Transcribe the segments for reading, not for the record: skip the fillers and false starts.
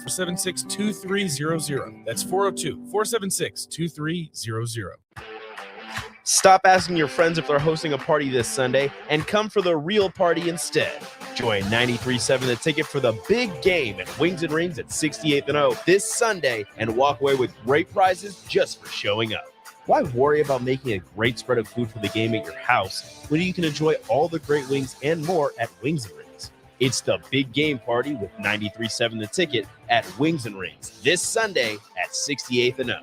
476-2300. That's 402-476-2300. Stop asking your friends if they're hosting a party this Sunday and come for the real party instead. Join 93.7 The Ticket for the big game at Wings and Rings at 68th and O this Sunday and walk away with great prizes just for showing up. Why worry about making a great spread of food for the game at your house when you can enjoy all the great wings and more at Wings and Rings? It's the big game party with 93.7 The Ticket at Wings and Rings this Sunday at 68th and O.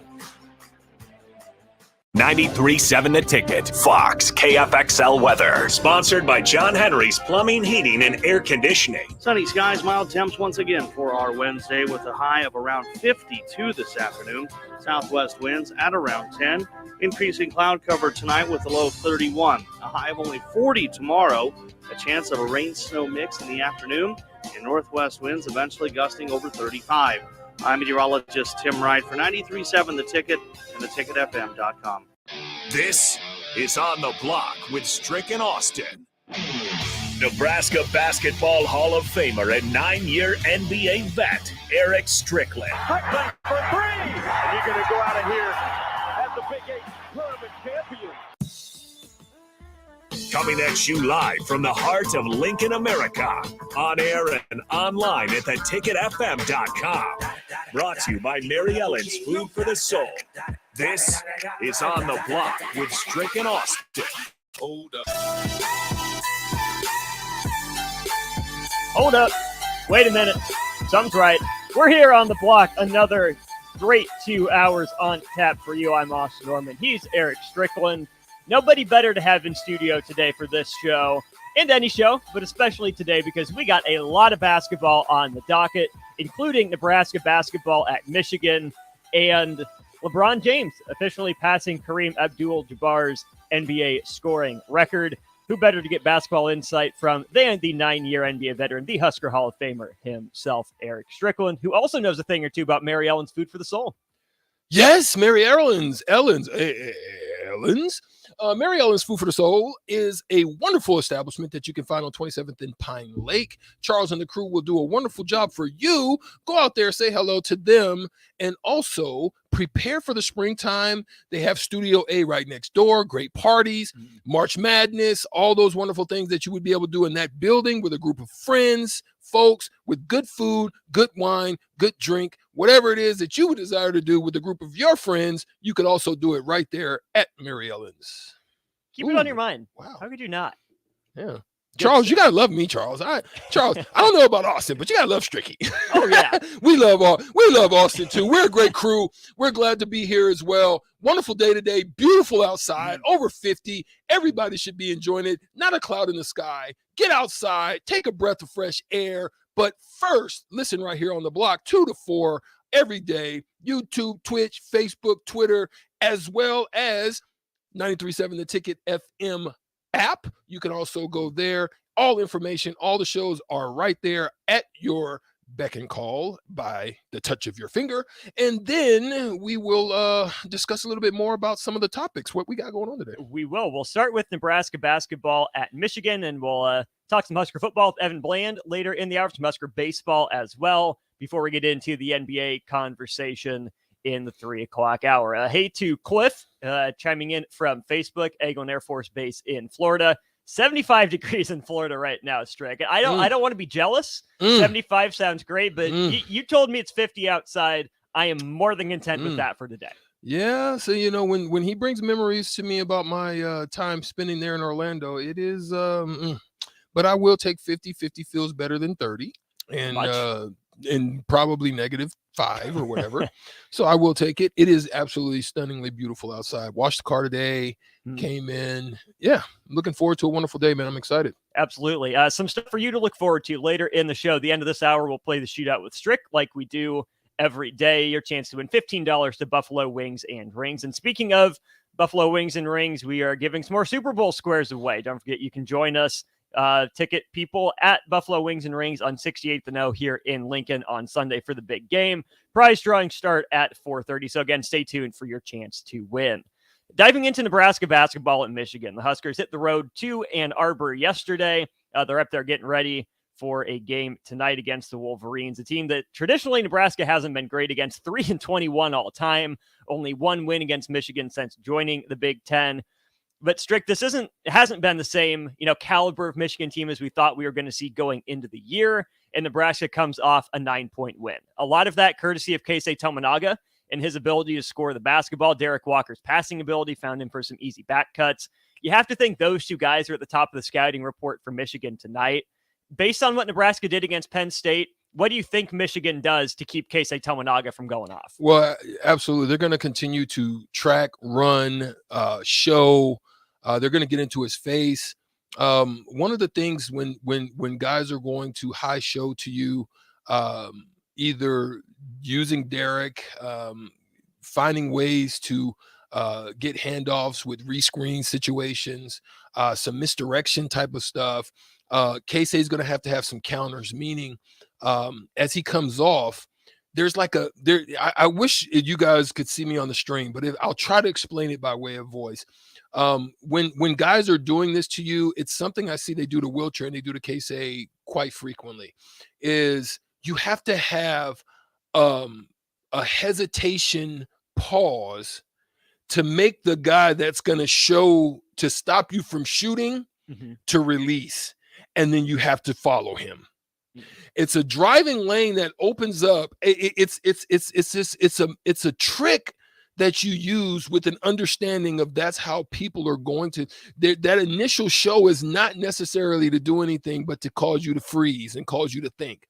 93.7 The Ticket, Fox, KFXL weather. Sponsored by John Henry's Plumbing, Heating, and Air Conditioning. Sunny skies, mild temps once again for our Wednesday with a high of around 52 this afternoon. Southwest winds at around 10. Increasing cloud cover tonight with a low of 31. A high of only 40 tomorrow. A chance of a rain-snow mix in the afternoon. And northwest winds eventually gusting over 35. I'm meteorologist Tim Wright for 93.7 The Ticket and theticketfm.com. This is On the Block with Strick and Austin. Nebraska Basketball Hall of Famer and 9-year NBA vet, Eric Strickland. Back for three! And you're going to go out of here as the Big 8 tournament champion. Coming at you live from the heart of Lincoln, America. On air and online at theticketfm.com. Brought to you by Mary Ellen's Food for the Soul. This is On the Block with Strick and Austin. Hold up. Hold up. Wait a minute. Something's right. We're here on the block. Another great 2 hours on tap for you. I'm Austin Norman. He's Eric Strickland. Nobody better to have in studio today for this show and any show, but especially today because we got a lot of basketball on the docket, including Nebraska basketball at Michigan and LeBron James officially passing Kareem Abdul-Jabbar's NBA scoring record. Who better to get basketball insight from than the 9-year NBA veteran, the Husker Hall of Famer himself, Eric Strickland, who also knows a thing or two about Mary Ellen's Food for the Soul. Yes, Mary Ellen's. Mary Ellen's Food for the Soul is a wonderful establishment that you can find on 27th and Pine Lake. Charles and the crew will do a wonderful job for you. Go out there, say hello to them, and also prepare for the springtime. They have Studio A right next door, great parties, March Madness, all those wonderful things that you would be able to do in that building with a group of friends, folks, with good food, good wine, good drink, whatever it is that you would desire to do with a group of your friends, you could also do it right there at Mary Ellen's. Keep it on your mind. Wow. How could you not? Yeah. Charles, you gotta love me, Charles. Charles, I don't know about Austin, but you gotta love Stricky. Oh yeah, we love Austin too. We're a great crew. We're glad to be here as well. Wonderful day today. Beautiful outside. Over 50. Everybody should be enjoying it. Not a cloud in the sky. Get outside. Take a breath of fresh air. But first, listen right here on the block, 2 to 4 every day. YouTube, Twitch, Facebook, Twitter, as well as 93.7 The Ticket FM app. You can also go there. All information, all the shows are right there at your beck and call by the touch of your finger. And then we will discuss a little bit more about some of the topics, what we got going on today. We will. We'll start with Nebraska basketball at Michigan, and we'll talk some Husker football with Evan Bland later in the hour, some Husker baseball as well, before we get into the NBA conversation in the 3 o'clock hour. Hey to Cliff chiming in from Facebook, Eglin Air Force Base in Florida. 75 degrees in Florida right now, Strick. I don't want to be jealous. 75 sounds great, but you told me it's 50 outside. I am more than content with that for today. Yeah, so when he brings memories to me about my time spending there in Orlando, it is but I will take 50. 50 feels better than 30. And probably -5 or whatever. So I will take it. It is absolutely stunningly beautiful outside. Washed the car today, came in. Yeah, looking forward to a wonderful day, man. I'm excited. Absolutely. Some stuff for you to look forward to later in the show. The end of this hour, we'll play the shootout with Strick like we do every day. Your chance to win $15 to Buffalo Wings and Rings. And speaking of Buffalo Wings and Rings, we are giving some more Super Bowl squares away. Don't forget, you can join us ticket people at Buffalo Wings and Rings on 68th and O here in Lincoln on Sunday for the big game. Prize drawing start at 4:30. So again, stay tuned for your chance to win. Diving into Nebraska basketball at Michigan, the Huskers hit the road to Ann Arbor yesterday. They're up there getting ready for a game tonight against the Wolverines, a team that traditionally Nebraska hasn't been great against, 3-21 all time, only one win against Michigan since joining the Big Ten. But Strick, this hasn't been the same, caliber of Michigan team as we thought we were going to see going into the year. And Nebraska comes off a 9-point win. A lot of that courtesy of Keisei Tominaga and his ability to score the basketball. Derek Walker's passing ability found him for some easy back cuts. You have to think those two guys are at the top of the scouting report for Michigan tonight. Based on what Nebraska did against Penn State, what do you think Michigan does to keep Keisei Tominaga from going off? Well, absolutely. They're going to continue to track, run, show. They're going to get into his face. One of the things when guys are going to high show to you, either using Derek, finding ways to get handoffs with rescreen situations, some misdirection type of stuff. Keisei is going to have some counters, meaning as he comes off, there's like I wish you guys could see me on the stream, but I'll try to explain it by way of voice. When guys are doing this to you, it's something I see they do to Wilcher and they do to Keisei quite frequently, is you have to have a hesitation pause to make the guy that's going to show to stop you from shooting to release. And then you have to follow him. It's a driving lane that opens up. It's a trick that you use with an understanding of that's how people are going to. That initial show is not necessarily to do anything but to cause you to freeze and cause you to think.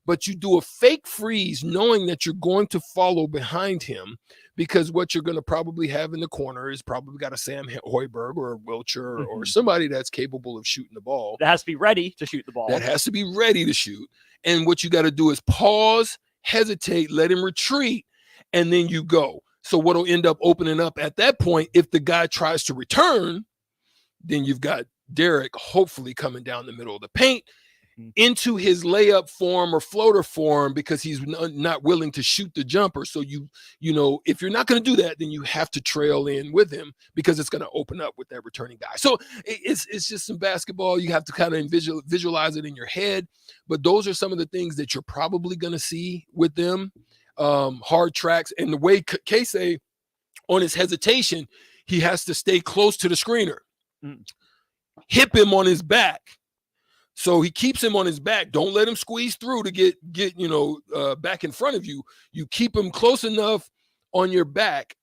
But you do a fake freeze knowing that you're going to follow behind him, because what you're going to probably have in the corner is probably got a Sam Hoiberg or a Wilcher or somebody that's capable of shooting the ball. That has to be ready to shoot the ball. That has to be ready to shoot. And what you got to do is pause, hesitate, let him retreat, and then you go. So what'll end up opening up at that point, if the guy tries to return, then you've got Derek hopefully coming down the middle of the paint into his layup form or floater form, because he's not willing to shoot the jumper. So you know, if you're not going to do that, then you have to trail in with him, because it's going to open up with that returning guy. So it's just some basketball. You have to kind of visualize it in your head. But those are some of the things that you're probably going to see with them. Hard tracks, and the way Keisei on his hesitation, he has to stay close to the screener, hip him on his back. So he keeps him on his back. Don't let him squeeze through to get back in front of you. You keep him close enough on your back,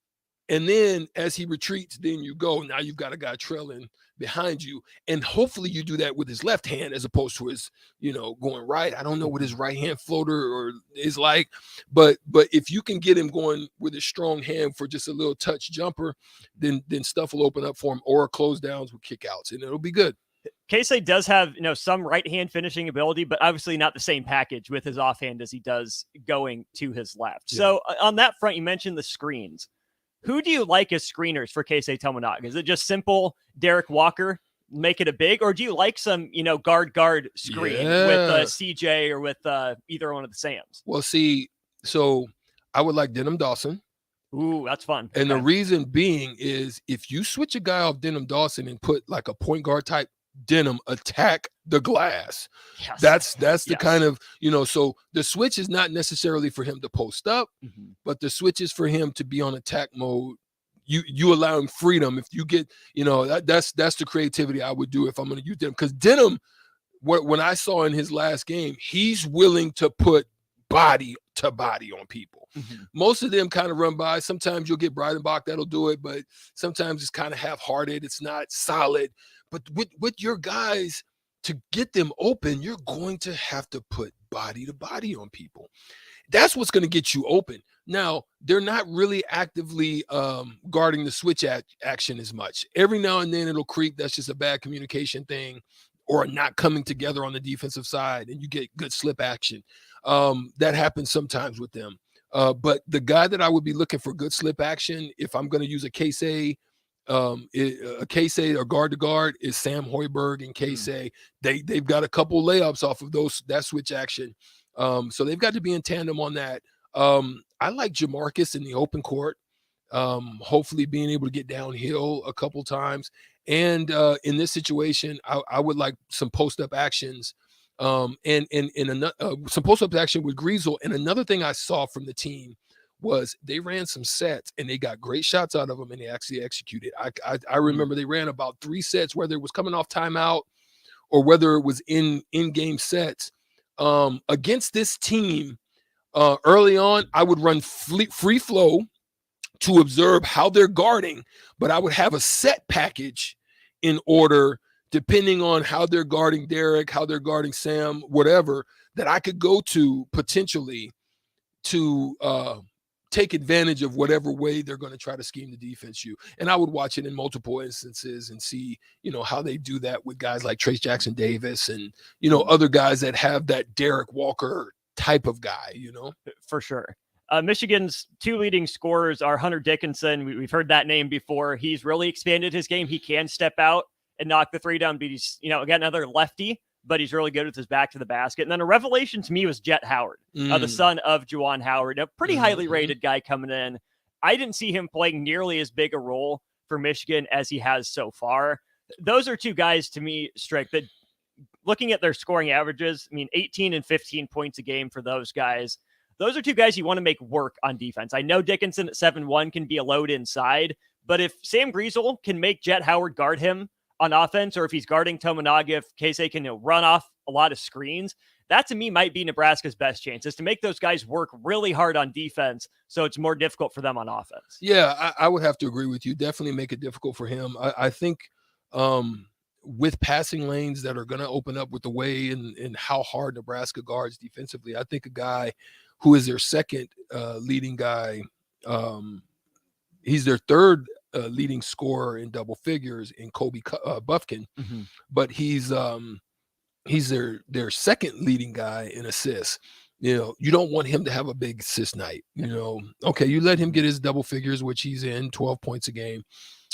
and then as he retreats, then you go. Now you've got a guy trailing behind you, and hopefully you do that with his left hand as opposed to his, going right. I don't know what his right hand floater or is like, but if you can get him going with his strong hand for just a little touch jumper, then stuff will open up for him, or close downs with kick outs, and it'll be good. Keisei does have, some right-hand finishing ability, but obviously not the same package with his offhand as he does going to his left. Yeah. So on that front, you mentioned the screens. Who do you like as screeners for Keisei Tominaga? Is it just simple Derek Walker, make it a big, or do you like some, guard screen with CJ or with either one of the Sams? Well, see, so I would like Denim Dawson. Ooh, that's fun. And the reason being is if you switch a guy off Denim Dawson and put like a point guard type Denim attack the glass. Yes. That's the kind of, so the switch is not necessarily for him to post up, but the switch is for him to be on attack mode. You allow him freedom. If you get, that's the creativity I would do if I'm going to use Denim. Because Denim, when I saw in his last game, he's willing to put body to body on people. Most of them kind of run by. Sometimes you'll get Breidenbach that'll do it, but sometimes it's kind of half-hearted. It's not solid. But with your guys, to get them open, you're going to have to put body to body on people. That's what's going to get you open. Now, they're not really actively guarding the switch action as much. Every now and then it'll creep. That's just a bad communication thing, or not coming together on the defensive side, and you get good slip action. That happens sometimes with them. But the guy that I would be looking for good slip action, if I'm going to use a Keisei or guard to guard, is Sam Hoiberg and Keisei. They've got a couple layups off of that switch action. So they've got to be in tandem on that. I like Jamarcus in the open court, hopefully being able to get downhill a couple times. And in this situation, I would like some post-up actions And another some post-up action with Griesel. And another thing I saw from the team was they ran some sets and they got great shots out of them and they actually executed. I remember they ran about 3 sets, whether it was coming off timeout or whether it was in-game sets. Against this team, early on, I would run free flow to observe how they're guarding, but I would have a set package in order, depending on how they're guarding Derek, how they're guarding Sam, whatever, that I could go to potentially to take advantage of whatever way they're going to try to scheme the defense you. And I would watch it in multiple instances and see, how they do that with guys like Trace Jackson Davis and, other guys that have that Derek Walker type of guy, For sure. Michigan's 2 leading scorers are Hunter Dickinson. We've heard that name before. He's really expanded his game. He can step out and knock the 3 down, but he's, again, another lefty, but he's really good with his back to the basket. And then a revelation to me was Jet Howard, the son of Juwan Howard, a pretty highly rated guy coming in. I didn't see him playing nearly as big a role for Michigan as he has so far. Those are 2 guys to me, Strick, that looking at their scoring averages, 18 and 15 points a game for those guys. Those are 2 guys you want to make work on defense. I know Dickinson at 7'1" can be a load inside, but if Sam Griesel can make Jet Howard guard him on offense, or if he's guarding Tominaga, if Keisei can run off a lot of screens, that to me might be Nebraska's best chance, is to make those guys work really hard on defense so it's more difficult for them on offense. Yeah, I would have to agree with you. Definitely make it difficult for him. I think with passing lanes that are going to open up with the way and how hard Nebraska guards defensively, I think a guy who is their second leading guy, he's their third leading scorer in double figures in Kobe Buffkin, but he's their second leading guy in assists. You don't want him to have a big assist night. Okay, you let him get his double figures, which he's in 12 points a game.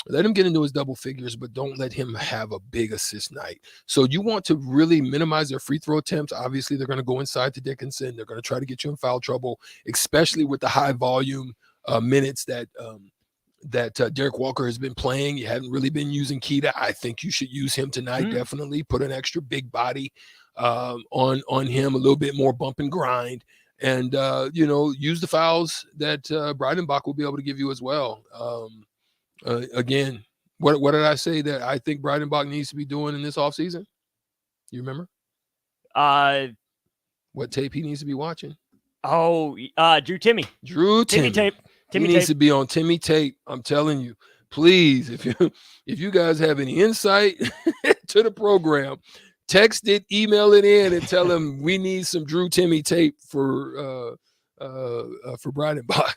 Let him get into his double figures, but don't let him have a big assist night. So you want to really minimize their free throw attempts. Obviously, they're going to go inside to Dickinson. They're going to try to get you in foul trouble, especially with the high volume minutes that Derek Walker has been playing. You haven't really been using Keita. I think you should use him tonight. Definitely put an extra big body on him, a little bit more bump and grind, and use the fouls that Breidenbach will be able to give you as well. Again, what did I say that I think Breidenbach needs to be doing in this offseason? You remember? What tape he needs to be watching? Drew Timmy. Tape. He needs to be on Timmy tape. I'm telling you, please, if you guys have any insight to the program, text it, email it in, and tell him we need some Drew Timmy tape for Breidenbach.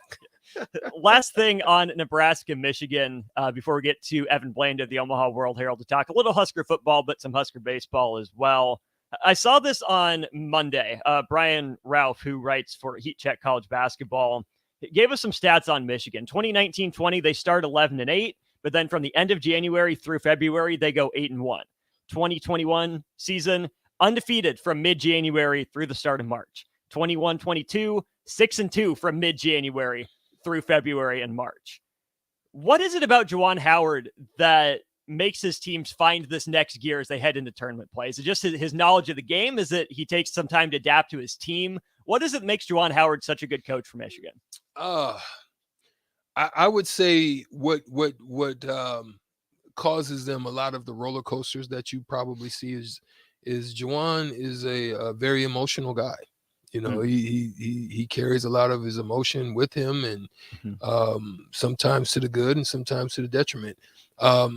Last thing on Nebraska, Michigan, before we get to Evan Bland of the Omaha World Herald to talk a little Husker football, but some Husker baseball as well. I saw this on Monday. Brian Ralph, who writes for Heat Check College Basketball, gave us some stats on Michigan. 2019-20, they start 11-8, but then from the end of January through February, they go 8-1. 2021 season, undefeated from mid-January through the start of March. 21-22, 6-2 from mid-January through February and March. What is it about Juwan Howard that makes his teams find this next gear as they head into tournament play? Is it just his knowledge of the game? Is it he takes some time to adapt to his team? What is it that makes Juwan Howard such a good coach for Michigan? I would say what causes them a lot of the roller coasters that you probably see is Juwan is a very emotional guy. He carries a lot of his emotion with him, and sometimes to the good and sometimes to the detriment. I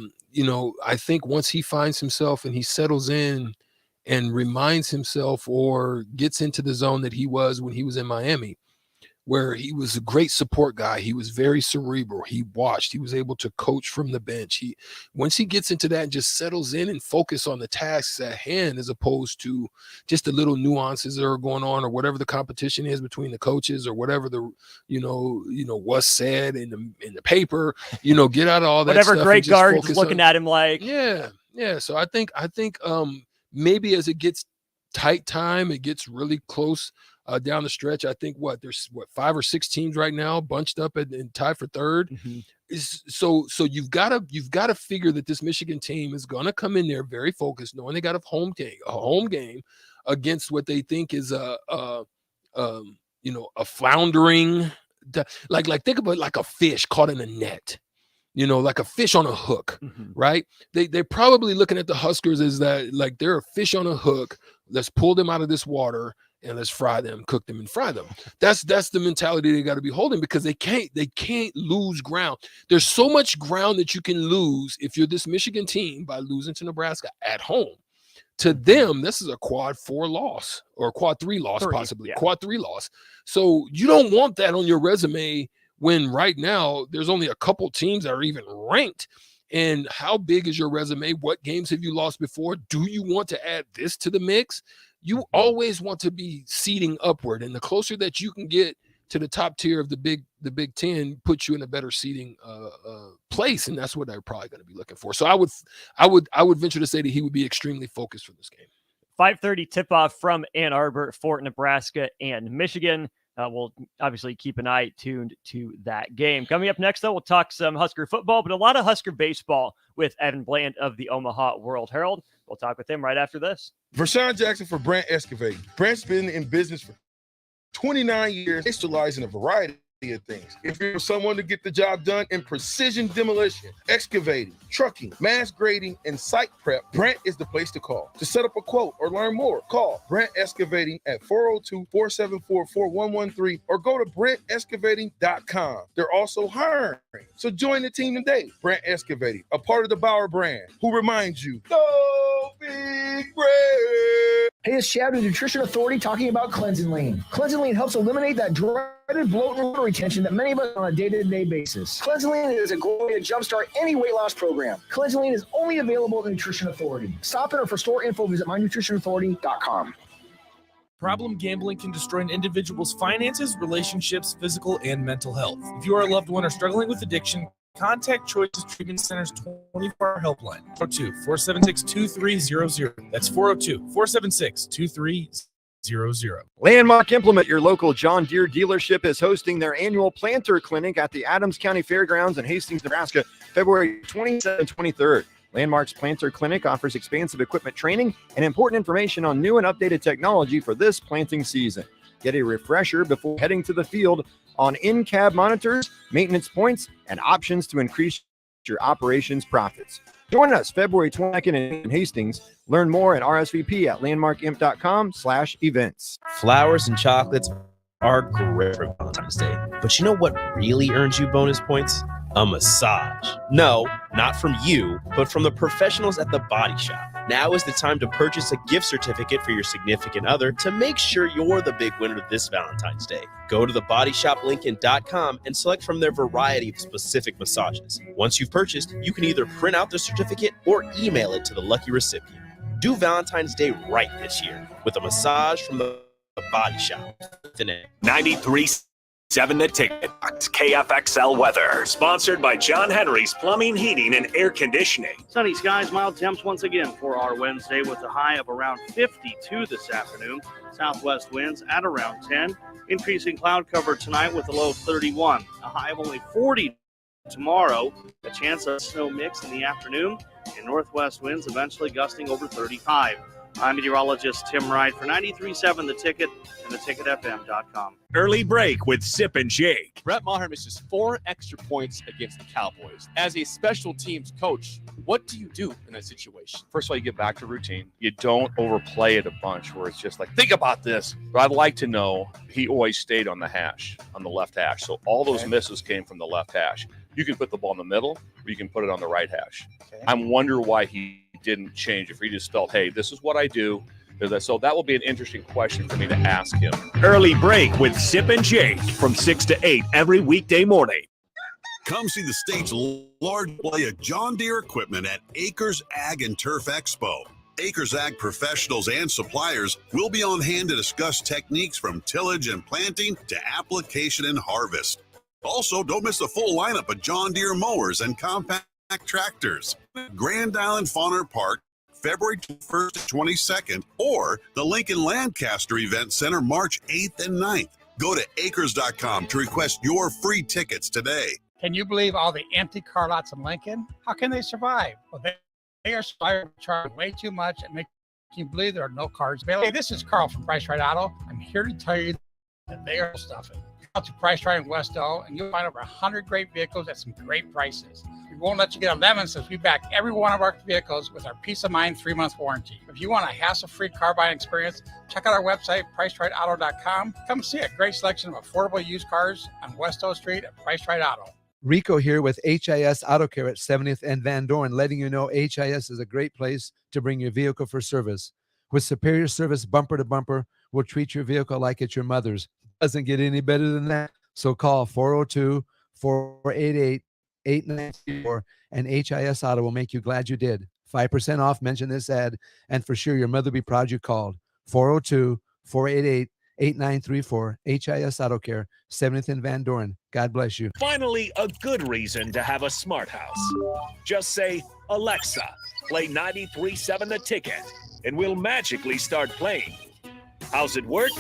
think once he finds himself and he settles in and reminds himself or gets into the zone that he was when he was in Miami, where he was a great support guy. He was very cerebral. He watched. He was able to coach from the bench. Once he gets into that and just settles in and focus on the tasks at hand, as opposed to just the little nuances that are going on or whatever the competition is between the coaches or whatever the what's said in the paper. Get out of all that. Whatever stuff great guard is looking at him like. Yeah. So I think maybe as it gets tight time, it gets really close. Down the stretch, I think there's 5 or 6 teams right now bunched up and tied for third. So you've got to figure that this Michigan team is going to come in there very focused, knowing they got a home game against what they think is a floundering, like think about like a fish caught in a net, like a fish on a hook, right? They're probably looking at the Huskers as that, like they're a fish on a hook. Let's pull them out of this water and let's fry them, cook them, and fry them. That's the mentality they got to be holding, because they can't lose ground. There's so much ground that you can lose if you're this Michigan team by losing to Nebraska at home. To them, this is a quad 4 loss or quad 3 loss, possibly quad 3 loss. So you don't want that on your resume when right now there's only a couple teams that are even ranked. And how big is your resume? What games have you lost before? Do you want to add this to the mix? You always want to be seeding upward, and the closer that you can get to the top tier of the Big Ten puts you in a better seeding place, and that's what they're probably going to be looking for. So I would venture to say that he would be extremely focused for this game. 5:30 tip-off from Ann Arbor for Nebraska and Michigan. We'll obviously keep an eye tuned to that game. Coming up next, though, we'll talk some Husker football, but a lot of Husker baseball with Evan Bland of the Omaha World Herald. We'll talk with him right after this. Vershawn Jackson for Brandt Excavating. Brandt's been in business for 29 years, specializing in a variety of things. If you're someone to get the job done in precision demolition, excavating, trucking, mass grading, and site prep, Brandt is the place to call. To set up a quote or learn more, call Brandt Excavating at 402-474-4113 or go to BrandtExcavating.com. They're also hiring, so join the team today. Brandt Excavating, a part of the Bauer brand, who reminds you, go Big Red. Hey, it's Chad with Nutrition Authority talking about Cleansing Lean. Cleansing Lean helps eliminate that dreaded bloat and water retention that many of us on a day-to-day basis. Cleansing Lean is a great way to jumpstart any weight loss program. Cleansing Lean is only available at Nutrition Authority. Stop in or for store info, visit mynutritionauthority.com. Problem gambling can destroy an individual's finances, relationships, physical, and mental health. If you or a loved one are struggling with addiction, contact Choices Treatment Center's 24-hour helpline, 402-476-2300. That's 402-476-2300. Landmark Implement, your local John Deere dealership, is hosting their annual planter clinic at the Adams County Fairgrounds in Hastings, Nebraska, February 27th and 23rd. Landmark's Planter Clinic offers expansive equipment training and important information on new and updated technology for this planting season. Get a refresher before heading to the field on in-cab monitors, maintenance points, and options to increase your operations profits. Join us February 22nd in Hastings. Learn more at RSVP at landmarkimp.com/events. Flowers and chocolates are great for Valentine's Day, but you know what really earns you bonus points? A massage. No, not from you, but from the professionals at the Body Shop. Now is the time to purchase a gift certificate for your significant other to make sure you're the big winner this Valentine's Day. Go to thebodyshoplincoln.com and select from their variety of specific massages. Once you've purchased, you can either print out the certificate or email it to the lucky recipient. Do Valentine's Day right this year with a massage from the Body Shop. 93.7 The Ticket. KFXL weather. Sponsored by John Henry's Plumbing, Heating, and Air Conditioning. Sunny skies, mild temps once again for our Wednesday with a high of around 52 this afternoon. Southwest winds at around 10. Increasing cloud cover tonight with a low of 31. A high of only 40 tomorrow. A chance of snow mix in the afternoon. And northwest winds eventually gusting over 35. I'm meteorologist Tim Wright for 93.7 The Ticket and theticketfm.com. Early break with Sip and Jake. Brett Maher misses 4 extra points against the Cowboys. As a special teams coach, what do you do in that situation? First of all, you get back to routine. You don't overplay it a bunch where it's just like, think about this. But I'd like to know he always stayed on the hash, on the left hash. So all those misses came from the left hash. You can put the ball in the middle or you can put it on the right hash. I wonder why he didn't change, if he just felt, hey, this is what I do. So that will be an interesting question for me to ask him. Early break with Sip and Jake from 6 to 8 every weekday morning. Come see the state's large display of John Deere equipment at Acres Ag and Turf Expo. Acres Ag professionals and suppliers will be on hand to discuss techniques from tillage and planting to application and harvest. Also, don't miss the full lineup of John Deere mowers and compact tractors. Grand Island Fauner Park, February 1st to 22nd, or the Lincoln Lancaster Event Center, March 8th and 9th. Go to acres.com to request your free tickets today. Can you believe all the empty car lots in Lincoln? How can they survive? Well, they are charging way too much and make Can you believe there are no cars available? Hey, this is Carl from Price Right Auto. I'm here to tell you that they are stuffing. Out to Price Right in Westall, and you'll find over 100 great vehicles at some great prices. We won't let you get a lemon since we back every one of our vehicles with our Peace of Mind 3-month warranty. If you want a hassle-free car buying experience, check out our website, PriceRightAuto.com. Come see a great selection of affordable used cars on West O Street at Price Right Auto. Rico here with HIS Auto Care at 70th and Van Dorn, letting you know HIS is a great place to bring your vehicle for service. With superior service bumper to bumper, we'll treat your vehicle like it's your mother's. Doesn't get any better than that. So call 402-488-8934 and HIS Auto will make you glad you did. 5% off, mention this ad, and for sure your mother will be proud you called. 402-488-8934, HIS Auto Care, 70th and Van Dorn. God bless you. Finally, a good reason to have a smart house. Just say, Alexa, play 93.7 The Ticket, and we'll magically start playing. How's it work?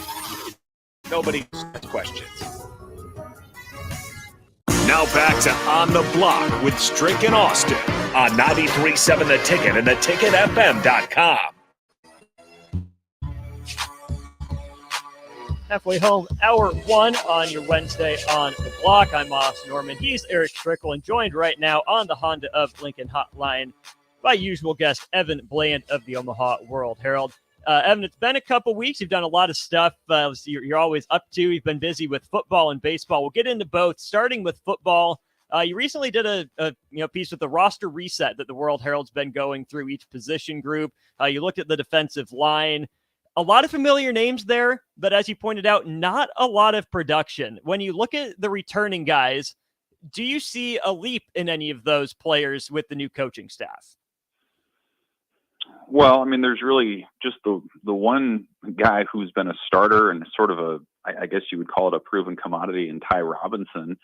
Nobody has questions. Now back to On the Block with Strick and Austin on 93.7 The Ticket and theticketfm.com. Halfway home, hour 1 on your Wednesday on the Block. I'm Austin Norman. He's Eric Strickland, joined right now on the Honda of Lincoln hotline by usual guest Evan Bland of the Omaha World Herald. Evan, it's been a couple weeks. You've done a lot of stuff. You're always up to. You've been busy with football and baseball. We'll get into both. Starting with football, you recently did a piece with the roster reset that the World Herald's been going through each position group. You looked at the defensive line. A lot of familiar names there, but as you pointed out, not a lot of production. When you look at the returning guys, do you see a leap in any of those players with the new coaching staff? Well, I mean, there's really just the one guy who's been a starter and sort of I guess you would call it a proven commodity in Ty Robinson.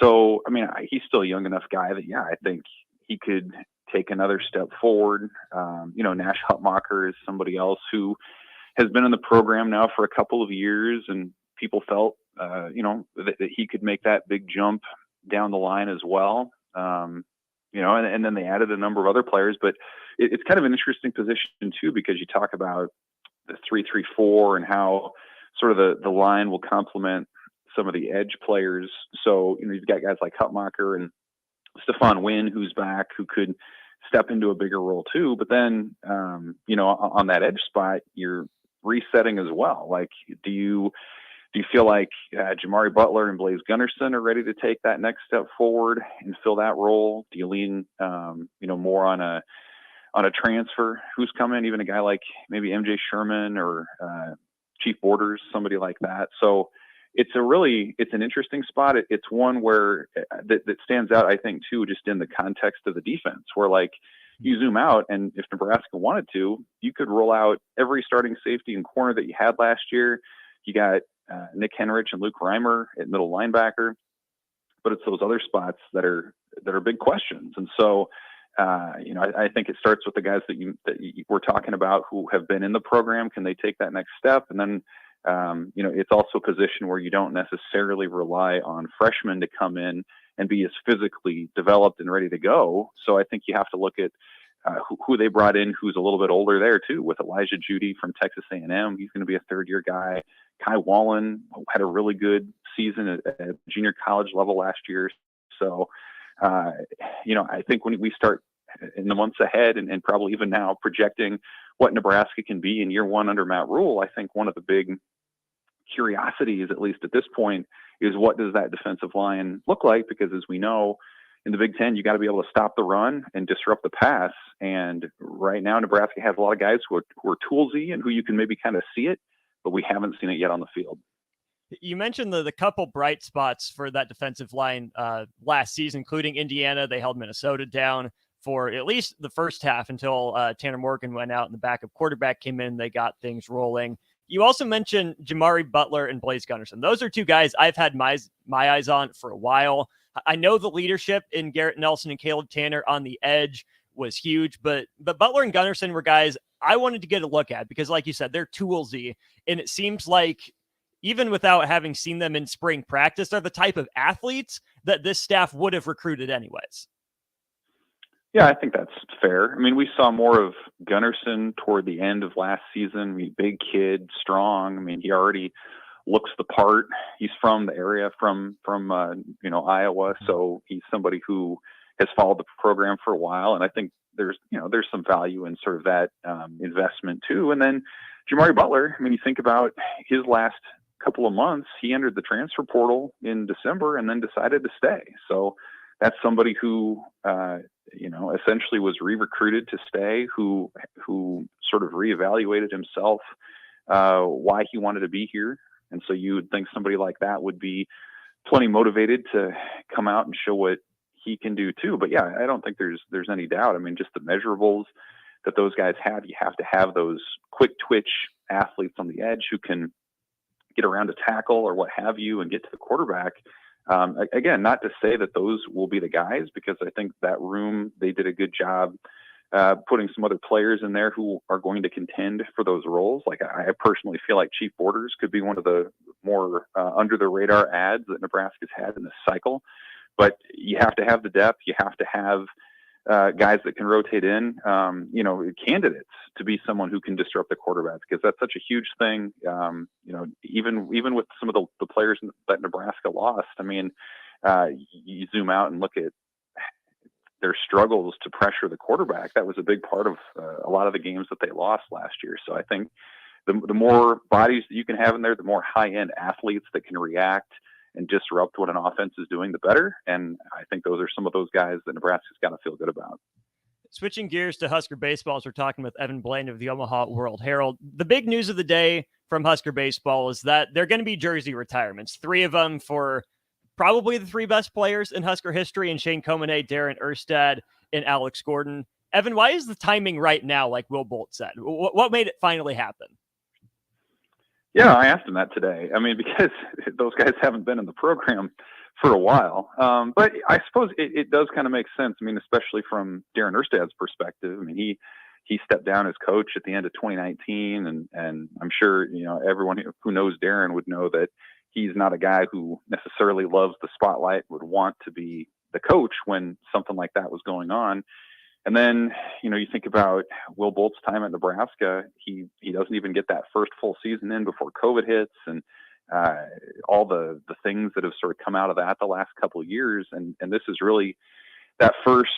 So, I mean, he's still a young enough guy that, I think he could take another step forward. Nash Hutmacher is somebody else who has been in the program now for a couple of years, and people felt, that he could make that big jump down the line as well. And then they added a number of other players, but it's kind of an interesting position too, because you talk about the 3-3-4 and how sort of the line will complement some of the edge players. So, you've got guys like Hutmacher and Stephon Wynn, who's back, who could step into a bigger role too. But then, on that edge spot, you're resetting as well. Like, do you feel like Jamari Butler and Blaise Gunnerson are ready to take that next step forward and fill that role? Do you lean, more on a transfer who's coming, even a guy like maybe MJ Sherman or Chief Borders, somebody like that? So it's an interesting spot. It's one where that stands out, I think, too, just in the context of the defense, where like you zoom out, and if Nebraska wanted to, you could roll out every starting safety and corner that you had last year. You got Nick Henrich and Luke Reimer at middle linebacker, but it's those other spots that are big questions. And so, I think it starts with the guys that you were talking about who have been in the program. Can they take that next step? And then, it's also a position where you don't necessarily rely on freshmen to come in and be as physically developed and ready to go. So I think you have to look at who they brought in, who's a little bit older there too, with Elijah Judy from Texas A&M. He's going to be a third-year guy. Kai Wallen had a really good season at junior college level last year. So, I think when we start in the months ahead and probably even now projecting what Nebraska can be in year one under Matt Rule, I think one of the big curiosities, at least at this point, is what does that defensive line look like? Because as we know, in the Big Ten, you got to be able to stop the run and disrupt the pass. And right now, Nebraska has a lot of guys who are toolsy and who you can maybe kind of see it, but we haven't seen it yet on the field. You mentioned the couple bright spots for that defensive line last season, including Indiana. They held Minnesota down for at least the first half until Tanner Morgan went out and the backup quarterback came in. They got things rolling. You also mentioned Jamari Butler and Blaise Gunnerson. Those are two guys I've had my eyes on for a while. I know the leadership in Garrett Nelson and Caleb Tanner on the edge was huge, but Butler and Gunnerson were guys I wanted to get a look at because, like you said, they're toolsy, and it seems like even without having seen them in spring practice, they're the type of athletes that this staff would have recruited anyways. Yeah, I think that's fair. I mean, we saw more of Gunnarsson toward the end of last season. I mean, big kid, strong. I mean, he already looks the part. He's from the area, from Iowa, so he's somebody who has followed the program for a while. And I think there's some value in sort of that investment too. And then Jamari Butler. I mean, you think about his last couple of months. He entered the transfer portal in December and then decided to stay. So that's somebody who essentially was re-recruited to stay, who sort of reevaluated himself, why he wanted to be here. And so you would think somebody like that would be plenty motivated to come out and show what he can do too. But yeah, I don't think there's any doubt. I mean, just the measurables that those guys have, you have to have those quick twitch athletes on the edge who can get around a tackle or what have you and get to the quarterback. Again, not to say that those will be the guys, because I think that room, they did a good job putting some other players in there who are going to contend for those roles. Like I personally feel like Chief Borders could be one of the more under the radar ads that Nebraska's had in this cycle. But you have to have the depth. You have to have guys that can rotate in, candidates to be someone who can disrupt the quarterback, because that's such a huge thing. Even with some of the players that Nebraska lost, I mean, you zoom out and look at their struggles to pressure the quarterback. That was a big part of a lot of the games that they lost last year. So I think the more bodies that you can have in there, the more high-end athletes that can react and disrupt what an offense is doing, the better. And I think those are some of those guys that Nebraska's got to feel good about. Switching gears to Husker baseball, as we're talking with Evan Blaine of the Omaha World Herald. The big news of the day from Husker baseball is that they're going to be jersey retirements. 3 of them for probably the 3 best players in Husker history, and Shane Komine, Darren Erstad, and Alex Gordon. Evan, why is the timing right now, like Will Bolt said? What made it finally happen? Yeah, I asked him that today. I mean, because those guys haven't been in the program for a while. But I suppose it does kind of make sense. I mean, especially from Darren Erstad's perspective. I mean, he stepped down as coach at the end of 2019, and I'm sure, everyone who knows Darren would know that he's not a guy who necessarily loves the spotlight, would want to be the coach when something like that was going on. And then, you think about Will Bolt's time at Nebraska. He doesn't even get that first full season in before COVID hits, and all the things that have sort of come out of that the last couple of years. And this is really that first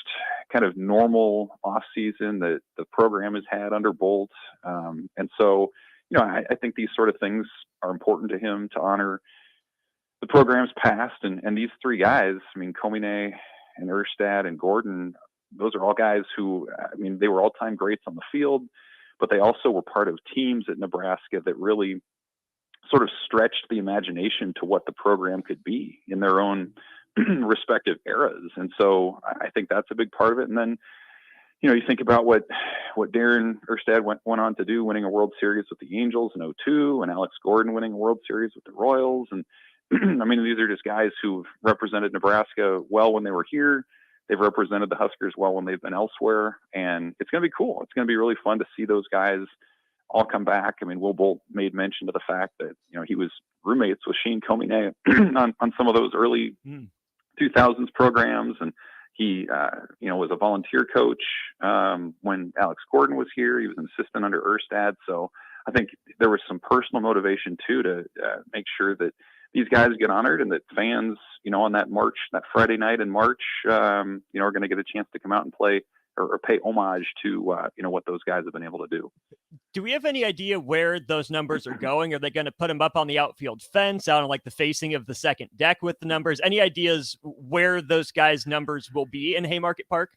kind of normal off season that the program has had under Bolt. And so, I think these sort of things are important to him to honor the program's past. And these 3 guys, I mean, Komine and Erstad and Gordon, those are all guys who, I mean, they were all-time greats on the field, but they also were part of teams at Nebraska that really sort of stretched the imagination to what the program could be in their own respective eras. And so I think that's a big part of it. And then, you think about what Darren Erstad went on to do, winning a World Series with the Angels in 2002, and Alex Gordon winning a World Series with the Royals. And I mean, these are just guys who've represented Nebraska well when they were here. They've represented the Huskers well when they've been elsewhere, and it's going to be cool. It's going to be really fun to see those guys all come back. I mean, Will Bolt made mention to the fact that, he was roommates with Shane Komine on some of those early 2000s programs. And he, was a volunteer coach when Alex Gordon was here. He was an assistant under Erstad. So I think there was some personal motivation too, to make sure that these guys get honored, and that fans, on that Friday night in March, are going to get a chance to come out and play or pay homage to, what those guys have been able to do. Do we have any idea where those numbers are going? Are they going to put them up on the outfield fence, out on like the facing of the second deck with the numbers? Any ideas where those guys' numbers will be in Haymarket Park?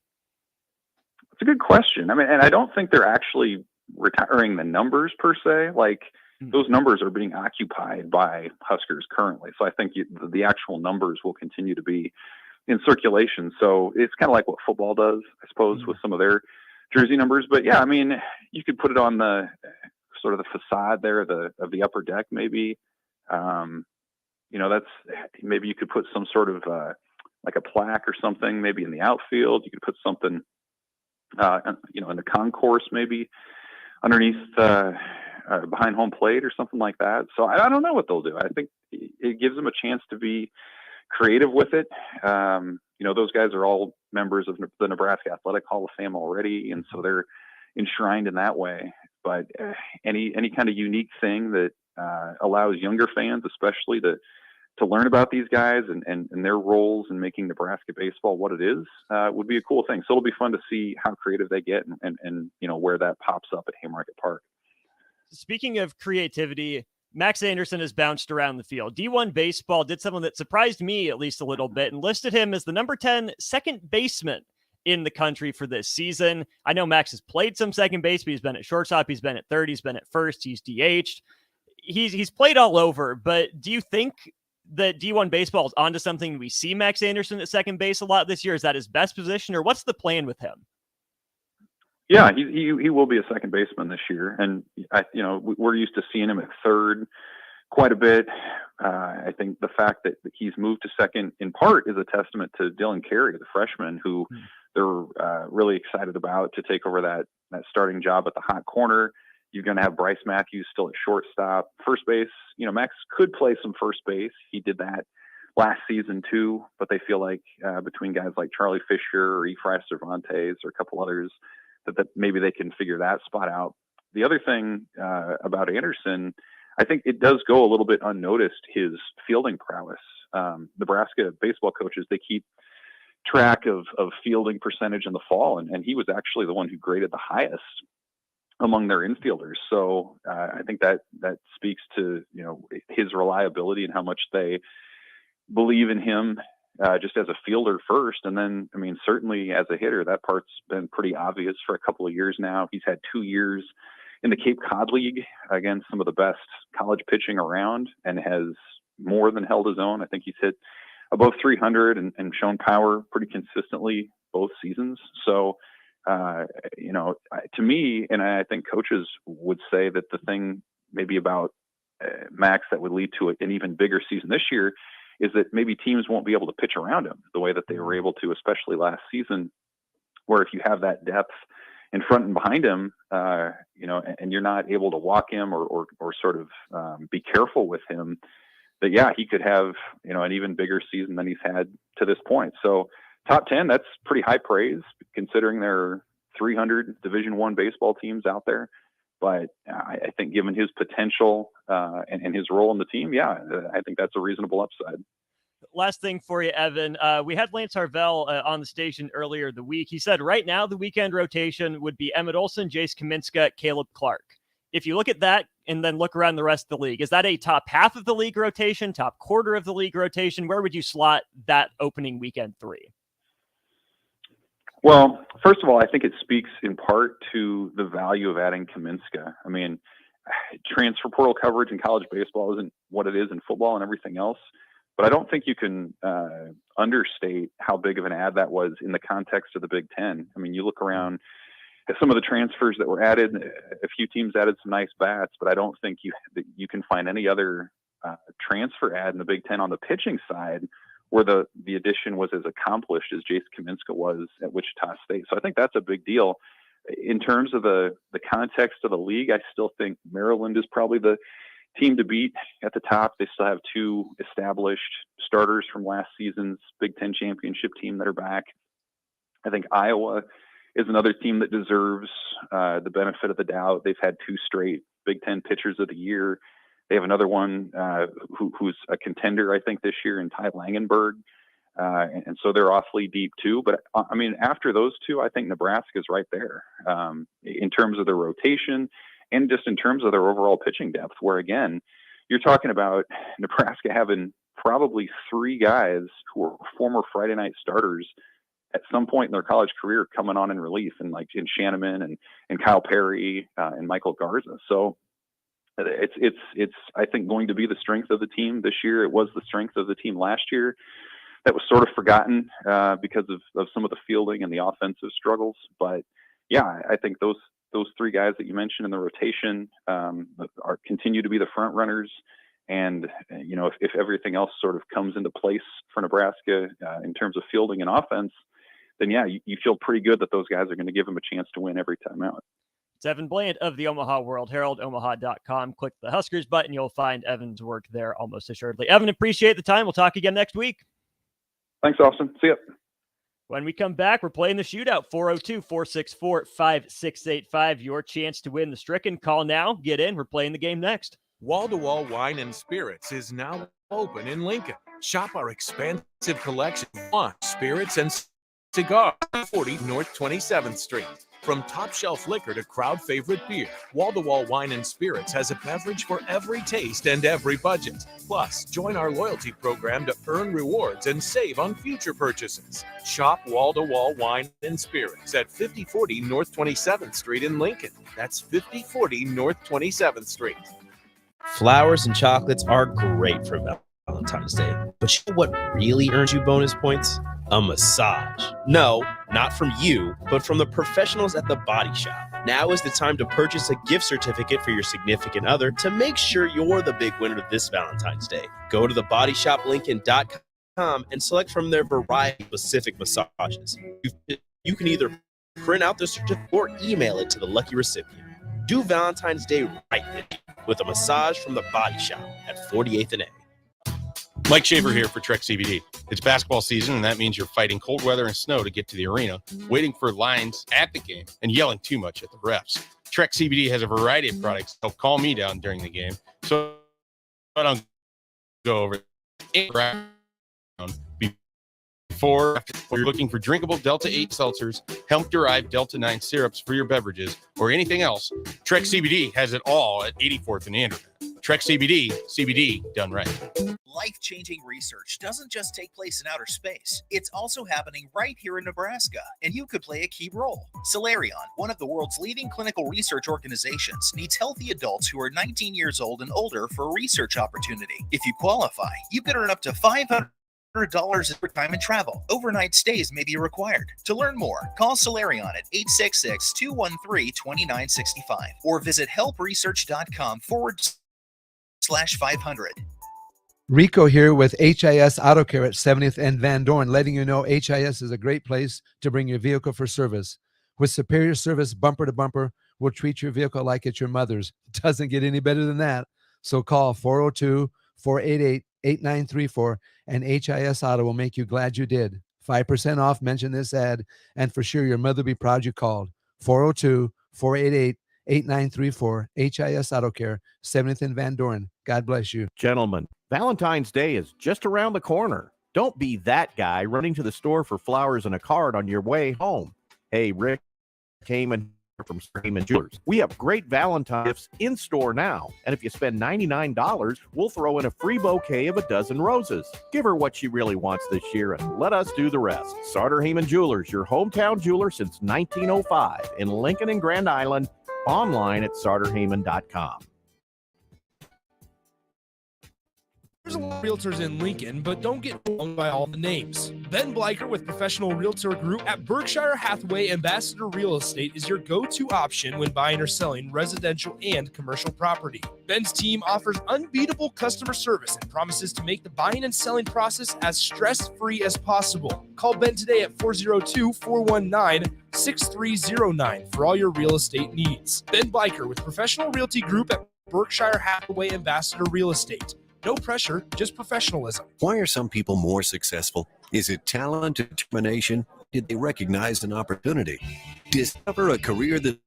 It's a good question. I mean, and I don't think they're actually retiring the numbers per se. Like, those numbers are being occupied by Huskers currently. So I think the actual numbers will continue to be in circulation. So it's kind of like what football does, I suppose, with some of their jersey numbers. But yeah, I mean, you could put it on the sort of the facade there of the upper deck, maybe. That's maybe you could put some sort of like a plaque or something, maybe in the outfield. You could put something, in the concourse, maybe underneath behind home plate or something like that. So I don't know what they'll do. I think it gives them a chance to be creative with it. Those guys are all members of the Nebraska Athletic Hall of Fame already, and so they're enshrined in that way. But any kind of unique thing that allows younger fans, especially, to learn about these guys and their roles in making Nebraska baseball what it is, would be a cool thing. So it'll be fun to see how creative they get and where that pops up at Haymarket Park. Speaking of creativity, Max Anderson has bounced around the field. D1 Baseball did something that surprised me at least a little bit and listed him as the number 10 second baseman in the country for this season. I know Max has played some second base, but he's been at shortstop, he's been at third, he's been at first, he's DH'd. He's played all over, but do you think that D1 Baseball is onto something? We see Max Anderson at second base a lot this year. Is that his best position, or what's the plan with him? Yeah, he will be a second baseman this year, and we're used to seeing him at third quite a bit. I think the fact that he's moved to second in part is a testament to Dylan Carey, the freshman, who they're really excited about to take over that starting job at the hot corner. You're going to have Bryce Matthews still at shortstop. First base, Max could play some first base. He did that last season too, but they feel like between guys like Charlie Fisher or Ephraim Cervantes or a couple others, that maybe they can figure that spot out. The other thing about Anderson, I think it does go a little bit unnoticed, his fielding prowess. Nebraska baseball coaches, they keep track of fielding percentage in the fall, and he was actually the one who graded the highest among their infielders. So I think that speaks to his reliability and how much they believe in him just as a fielder first. And then, certainly as a hitter, that part's been pretty obvious for a couple of years now. He's had 2 years in the Cape Cod League against some of the best college pitching around and has more than held his own. I think he's hit above 300 and shown power pretty consistently both seasons. So, to me, and I think coaches would say that the thing maybe about Max that would lead to an even bigger season this year is that maybe teams won't be able to pitch around him the way that they were able to, especially last season, where if you have that depth in front and behind him, and you're not able to walk him or sort of be careful with him, that, yeah, he could have, an even bigger season than he's had to this point. So top 10, that's pretty high praise considering there are 300 Division I baseball teams out there. But I think given his potential and his role in the team, yeah, I think that's a reasonable upside. Last thing for you, Evan. We had Lance Harvell on the station earlier the week. He said right now the weekend rotation would be Emmett Olson, Jace Kaminska, Caleb Clark. If you look at that and then look around the rest of the league, is that a top half of the league rotation, top quarter of the league rotation? Where would you slot that opening weekend three? Well, first of all, I think it speaks in part to the value of adding Kaminska. Transfer portal coverage in college baseball isn't what it is in football and everything else, but I don't think you can understate how big of an ad that was in the context of the Big Ten. You look around at some of the transfers that were added. A few teams added some nice bats, but I don't think you can find any other transfer ad in the Big Ten on the pitching side where the addition was as accomplished as Jace Kaminska was at Wichita State. So I think that's a big deal. In terms of the context of the league, I still think Maryland is probably the team to beat at the top. They still have 2 established starters from last season's Big Ten championship team that are back. I think Iowa is another team that deserves the benefit of the doubt. They've had 2 straight Big Ten pitchers of the year. They have another one who's a contender, I think, this year in Ty Langenberg. And so they're awfully deep too. But after those 2, I think Nebraska is right there in terms of their rotation and just in terms of their overall pitching depth, where again, you're talking about Nebraska having probably 3 guys who were former Friday night starters at some point in their college career coming on in relief, and like in Shanneman and Kyle Perry and Michael Garza. So it's I think going to be the strength of the team this year. It was the strength of the team last year that was sort of forgotten because of some of the fielding and the offensive struggles. But yeah, I think those 3 guys that you mentioned in the rotation continue to be the front runners. And if everything else sort of comes into place for Nebraska in terms of fielding and offense, then yeah, you feel pretty good that those guys are going to give them a chance to win every time out. It's Evan Bland of the Omaha World Herald, omaha.com. Click the Huskers button. You'll find Evan's work there almost assuredly. Evan, appreciate the time. We'll talk again next week. Thanks, Austin. See ya. When we come back, we're playing the shootout, 402-464-5685. Your chance to win the Stricken. Call now. Get in. We're playing the game next. Wall-to-Wall Wine and Spirits is now open in Lincoln. Shop our expansive collection of wine, spirits, and cigars, 40 North 27th Street. From top shelf liquor to crowd favorite beer, Wall-to-Wall Wine and Spirits has a beverage for every taste and every budget. Plus, join our loyalty program to earn rewards and save on future purchases. Shop Wall-to-Wall Wine and Spirits at 5040 North 27th Street in Lincoln. That's 5040 North 27th Street. Flowers and chocolates are great for Valentine's Day, but you know what really earns you bonus points? A massage. No, not from you, but from the professionals at the Body Shop. Now is the time to purchase a gift certificate for your significant other to make sure you're the big winner this Valentine's Day. Go to thebodyshoplincoln.com and select from their variety of specific massages. You can either print out the certificate or email it to the lucky recipient. Do Valentine's Day right with a massage from the Body Shop at 48th and A. Mike Shaver here for Trek CBD. It's basketball season, and that means you're fighting cold weather and snow to get to the arena, waiting for lines at the game, and yelling too much at the refs. Trek CBD has a variety of products to help calm me down during the game, so I don't go over before after you're looking for drinkable Delta 8 seltzers, hemp-derived Delta 9 syrups for your beverages, or anything else. Trek CBD has it all at 84th and Andrew. Trek CBD, CBD done right. Life-changing research doesn't just take place in outer space. It's also happening right here in Nebraska, and you could play a key role. Solarion, one of the world's leading clinical research organizations, needs healthy adults who are 19 years old and older for a research opportunity. If you qualify, you could earn up to $500 for time and travel. Overnight stays may be required. To learn more, call Solarion at 866-213-2965 or visit helpresearch.com/500. Rico here with HIS Auto Care at 70th and Van Dorn, letting you know HIS is a great place to bring your vehicle for service. With superior service, bumper to bumper, we'll treat your vehicle like it's your mother's. It doesn't get any better than that. So call 402-488-8934 and HIS Auto will make you glad you did. 5% off, mention this ad, and for sure your mother will be proud you called. 402-488-8934, HIS Auto Care, 70th and Van Dorn. God bless you. Gentlemen, Valentine's Day is just around the corner. Don't be that guy running to the store for flowers and a card on your way home. Hey, Rick Kamen from Kareem Jewelers. We have great Valentine's gifts in store now. And if you spend $99, we'll throw in a free bouquet of a dozen roses. Give her what she really wants this year and let us do the rest. Sartor Heyman Jewelers, your hometown jeweler since 1905 in Lincoln and Grand Island. Online at sartorheyman.com. There's a lot of realtors in Lincoln, but don't get wronged by all the names. Ben Bleicher with Professional Realtor Group at Berkshire Hathaway Ambassador Real Estate is your go-to option when buying or selling residential and commercial property. Ben's team offers unbeatable customer service and promises to make the buying and selling process as stress-free as possible. Call Ben today at 402-419-6309 for all your real estate needs. Ben Bleicher with Professional Realty Group at Berkshire Hathaway Ambassador Real Estate. No pressure, just professionalism. Why are some people more successful? Is it talent, determination? Did they recognize an opportunity? Discover a career that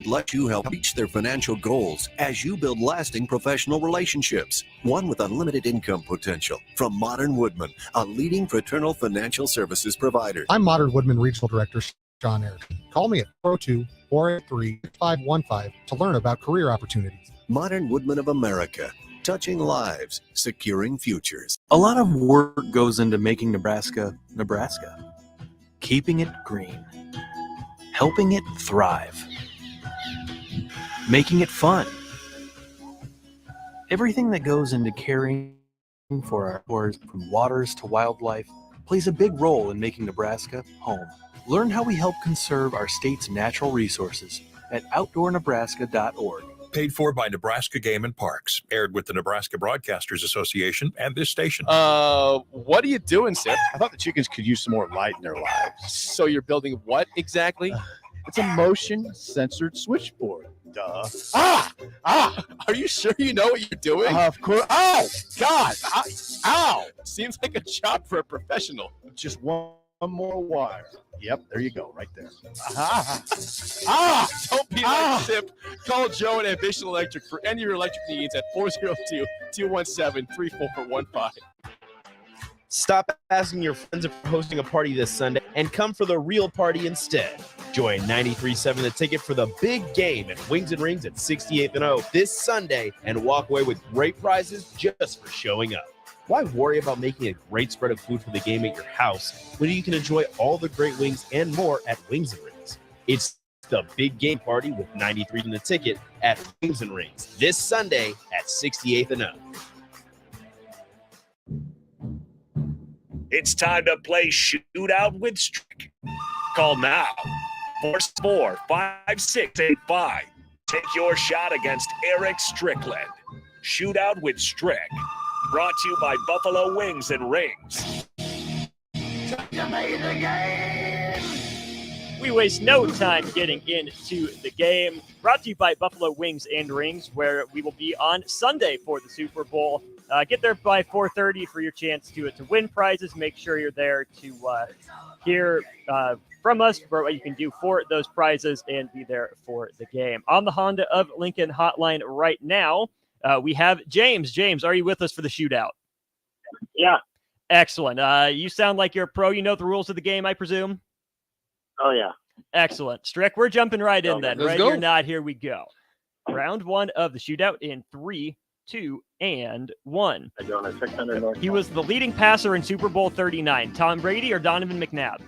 lets you help reach their financial goals as you build lasting professional relationships. One with unlimited income potential. From Modern Woodman, a leading fraternal financial services provider. I'm Modern Woodman Regional Director Sean Eric. Call me at 402-483-515 to learn about career opportunities. Modern Woodman of America. Touching lives, securing futures. A lot of work goes into making Nebraska, Nebraska. Keeping it green. Helping it thrive. Making it fun. Everything that goes into caring for our shores, from waters to wildlife, plays a big role in making Nebraska home. Learn how we help conserve our state's natural resources at outdoornebraska.org. Paid for by Nebraska Game and Parks. Aired with the Nebraska Broadcasters Association and this station. What are you doing, Seth? I thought the chickens could use some more light in their lives. So you're building what exactly? It's a motion-censored switchboard. Duh. Are you sure you know what you're doing? Of course. Oh, God. Ow. Seems like a job for a professional. Just one more wire. Yep, there you go, right there. Don't be like Sip. Call Joe at Ambition Electric for any of your electric needs at 402-217-3415. Stop asking your friends if we're hosting a party this Sunday and come for the real party instead. Join 93.7 The Ticket for the big game at Wings and Rings at 68th and O this Sunday and walk away with great prizes just for showing up. Why worry about making a great spread of food for the game at your house when you can enjoy all the great wings and more at Wings and Rings? It's the big game party with 93 in The Ticket at Wings and Rings this Sunday at 68th and O. It's time to play Shootout with Strick. Call now. 464-5685. Take your shot against Eric Strickland. Shootout with Strick. Brought to you by Buffalo Wings and Rings. We waste no time getting into the game. Brought to you by Buffalo Wings and Rings, where we will be on Sunday for the Super Bowl. Get there by 4:30 for your chance to win prizes. Make sure you're there to hear from us for what you can do for those prizes and be there for the game. On the Honda of Lincoln hotline right now, we have James. James, are you with us for the shootout? Yeah. Excellent. You sound like you're a pro. You know the rules of the game, I presume? Oh, yeah. Excellent. Strick, we're jumping right in then. Let's Ready go. or not, here we go. Round one of the shootout in 3, 2, and 1. He was the leading passer in Super Bowl 39. Tom Brady or Donovan McNabb?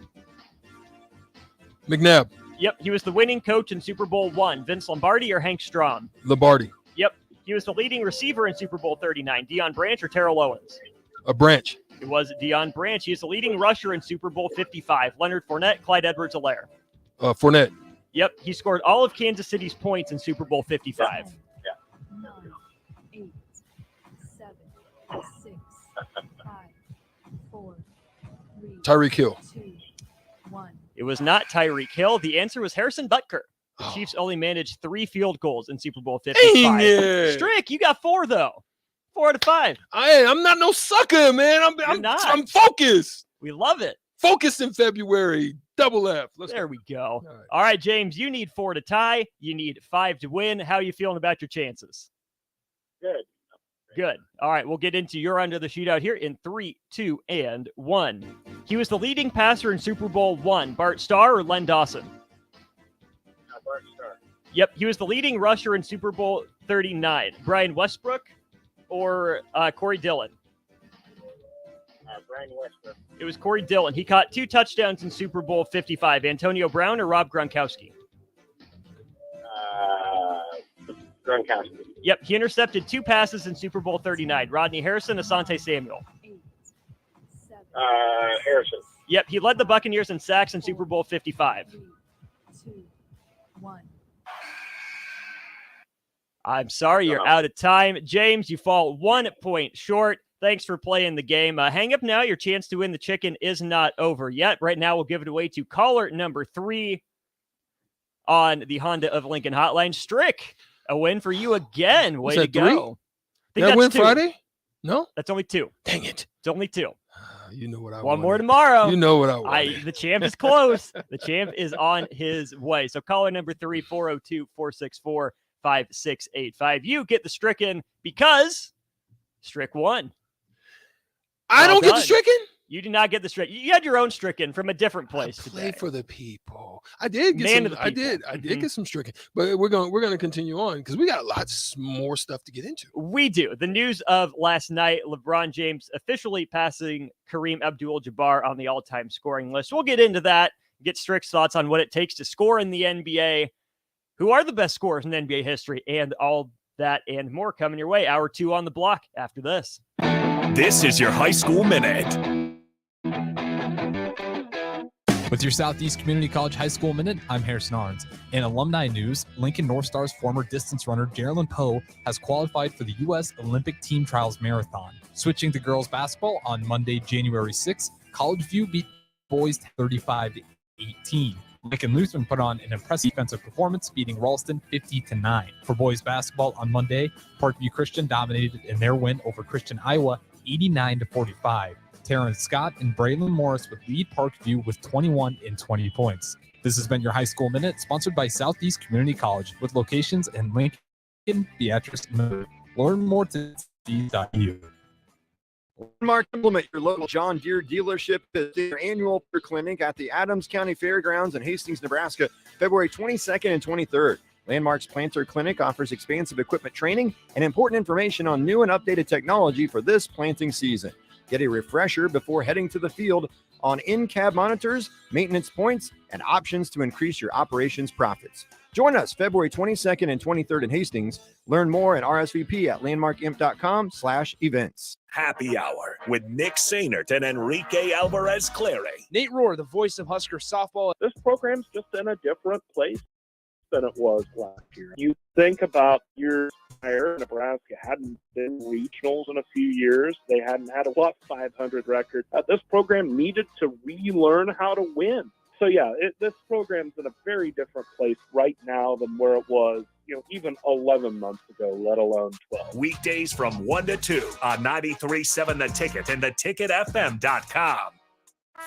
McNabb. Yep. He was the winning coach in Super Bowl 1. Vince Lombardi or Hank Strom? Lombardi. Yep. He was the leading receiver in Super Bowl 39. Deion Branch or Terrell Owens? A Branch. It was Deion Branch. He is the leading rusher in Super Bowl 55. Leonard Fournette, Clyde Edwards-Helaire. Fournette. Yep. He scored all of Kansas City's points in Super Bowl 55. 9, 8, 7, 6, 5, 4, 3, Tyreek Hill. 2, 1. It was not Tyreek Hill. The answer was Harrison Butker. The Chiefs only managed 3 field goals in Super Bowl 55. Dang it. Strick, you got 4 though. 4 out of 5. I'm not no sucker, man. I'm focused. We love it. Focused in February. Double F. There we go. All right, James, you need 4 to tie. You need 5 to win. How are you feeling about your chances? Good. Good. All right, we'll get into your under the shootout here in 3, 2, and 1. He was the leading passer in Super Bowl 1. Bart Starr or Len Dawson? Bart Starr. Yep, he was the leading rusher in Super Bowl 39. Brian Westbrook or Corey Dillon? Brian Westbrook. It was Corey Dillon. He caught 2 touchdowns in Super Bowl 55. Antonio Brown or Rob Gronkowski? Gronkowski. Yep, he intercepted 2 passes in Super Bowl 39. Rodney Harrison, Asante Samuel. Harrison. Yep, he led the Buccaneers in sacks in Super Bowl 55. 2, 1. I'm sorry, you're out of time. James, you fall 1 point short. Thanks for playing the game. Hang up now. Your chance to win the chicken is not over yet. Right now, we'll give it away to caller number 3 on the Honda of Lincoln hotline. Strick, a win for you again. Way to go. 3? I think Did I that's win 2. Friday? No? That's only 2. Dang it. It's only 2. You know what I One more tomorrow. You know what I wanted. The champ is close. The champ is on his way. So caller number 3, 402-464-5685. You get the stricken because Strick won. I don't get the done. stricken? You did not get the stricken. You had your own stricken from a different place Play today. for the people. I did get Man some. of the I people. did. I did get some stricken. But we're going to continue on because we got lots more stuff to get into. We do. The news of last night, LeBron James officially passing Kareem Abdul-Jabbar on the all-time scoring list. We'll get into that, get Strick's thoughts on what it takes to score in the NBA, who are the best scorers in NBA history, and all that and more coming your way. Hour 2 on the block after this. This is your High School Minute. With your Southeast Community College High School Minute, I'm Harrison Arns. In alumni news, Lincoln North Stars former distance runner Geraldine Poe has qualified for the U.S. Olympic Team Trials Marathon. Switching to girls basketball on Monday, January 6th, College View beat boys 35-18. Lincoln Lutheran put on an impressive defensive performance, beating Ralston 50-9. For boys basketball on Monday, Parkview Christian dominated in their win over Christian Iowa 89-45. Terrence Scott and Braylon Morris would lead Parkview with 21 and 20 points. This has been your High School Minute, sponsored by Southeast Community College, with locations in Lincoln, Beatrice, and Millard. Learn more at c.edu. Landmark Implement, your local John Deere dealership, is their annual clinic at the Adams County Fairgrounds in Hastings, Nebraska, February 22nd and 23rd. Landmark's Planter Clinic offers expansive equipment training and important information on new and updated technology for this planting season. Get a refresher before heading to the field on in-cab monitors, maintenance points, and options to increase your operations profits. Join us February 22nd and 23rd in Hastings. Learn more and RSVP at landmarkimp.com/events. Happy Hour with Nick Sainert and Enrique Alvarez Clary. Nate Rohr, the voice of Husker softball. This program's just in a different place than it was last year. You think about your entire Nebraska hadn't been regionals in a few years. They hadn't had a +500 record. This program needed to relearn how to win. So yeah, this program's in a very different place right now than where it was, even 11 months ago, let alone 12. Weekdays from 1 to 2 on 93.7 The Ticket and theticketfm.com.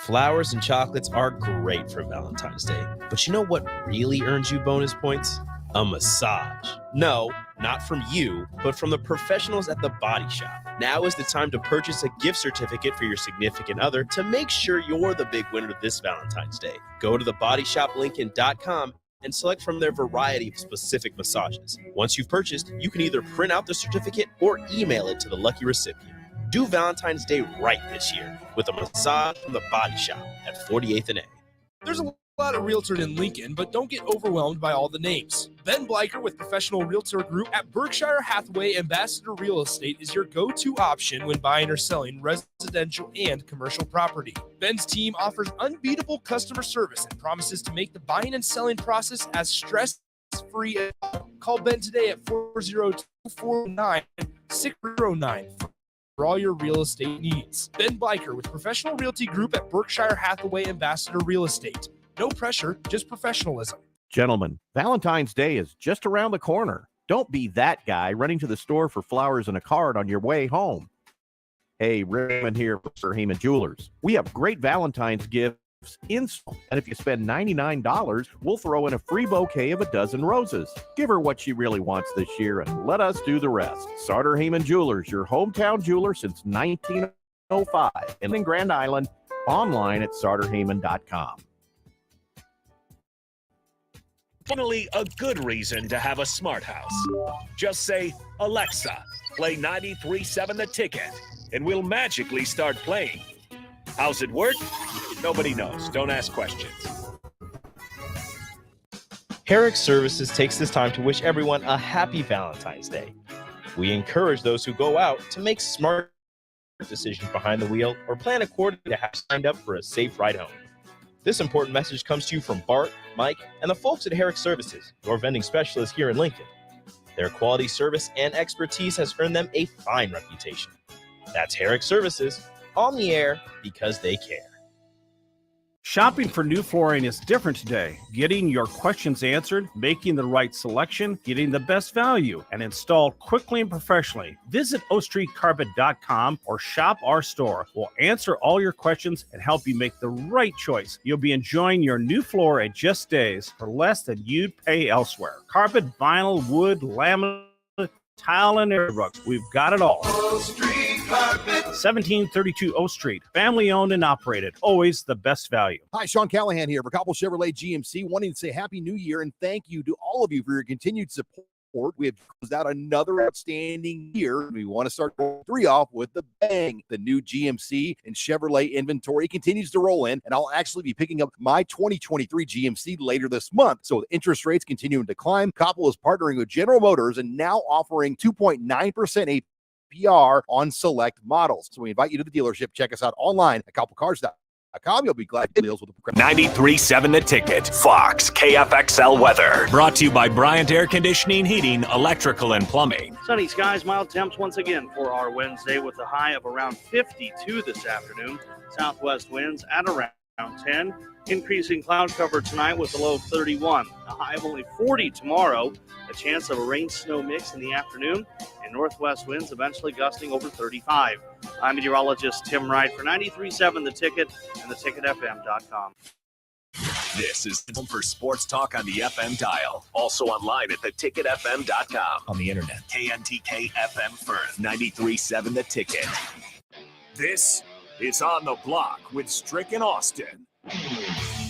Flowers and chocolates are great for Valentine's Day, but you know what really earns you bonus points? A massage. No, not from you, but from the professionals at the Body Shop. Now is the time to purchase a gift certificate for your significant other to make sure you're the big winner this Valentine's Day. Go to thebodyshoplincoln.com and select from their variety of specific massages. Once you've purchased, you can either print out the certificate or email it to the lucky recipient. Do Valentine's Day right this year with a massage from the Body Shop at 48th and A. There's a lot of realtors in Lincoln, but don't get overwhelmed by all the names. Ben Bleicher with Professional Realtor Group at Berkshire Hathaway Ambassador Real Estate is your go-to option when buying or selling residential and commercial property. Ben's team offers unbeatable customer service and promises to make the buying and selling process as stress-free as possible. Call Ben today at 402-409-609 for all your real estate needs. Ben Bleicher with Professional Realty Group at Berkshire Hathaway Ambassador Real Estate. No pressure, just professionalism. Gentlemen, Valentine's Day is just around the corner. Don't be that guy running to the store for flowers and a card on your way home. Hey, Raymond here for Sir Heyman Jewelers. We have great Valentine's gifts in store, and if you spend $99, we'll throw in a free bouquet of a dozen roses. Give her what she really wants this year, and let us do the rest. Sartor Heyman Jewelers, your hometown jeweler since 1905, and in Grand Island, online at sartorheyman.com. Finally, a good reason to have a smart house. Just say, Alexa, play 93.7 The Ticket, and we'll magically start playing. How's it work? Nobody knows. Don't ask questions. Herrick Services takes this time to wish everyone a happy Valentine's Day. We encourage those who go out to make smart decisions behind the wheel or plan accordingly to have signed up for a safe ride home. This important message comes to you from Bart, Mike, and the folks at Herrick Services, your vending specialists here in Lincoln. Their quality service and expertise has earned them a fine reputation. That's Herrick Services, on the air because they care. Shopping for new flooring is different today. Getting your questions answered, making the right selection, getting the best value, and installed quickly and professionally. Visit ostreetcarpet.com or shop our store. We'll answer all your questions and help you make the right choice. You'll be enjoying your new floor in just days for less than you'd pay elsewhere. Carpet, vinyl, wood, laminate, tile, and air rugs. We've got it all. 1732 O Street. Family owned and operated. Always the best value. Hi, Sean Callahan here for Cobble Chevrolet GMC, wanting to say Happy New Year and thank you to all of you for your continued support. We have closed out another outstanding year. We want to start 3 off with the bang. The new GMC and Chevrolet inventory continues to roll in, and I'll actually be picking up my 2023 GMC later this month. So with interest rates continuing to climb, Cobble is partnering with General Motors and now offering 2.9% APR on select models. So we invite you to the dealership. Check us out online at cobblecars.com. You'll be glad to deals with the 93.7 The Ticket, Fox, KFXL weather. Brought to you by Bryant Air Conditioning, Heating, Electrical, and Plumbing. Sunny skies, mild temps once again for our Wednesday with a high of around 52 this afternoon. Southwest winds at around Around 10. Increasing cloud cover tonight with a low of 31. A high of only 40 tomorrow. A chance of a rain-snow mix in the afternoon. And northwest winds eventually gusting over 35. I'm meteorologist Tim Wright for 93.7 The Ticket and theticketfm.com. This is for sports talk on the FM dial. Also online at theticketfm.com. On the internet. KNTK FM Firth, 93.7 The Ticket. This is On the Block with Strick and Austin.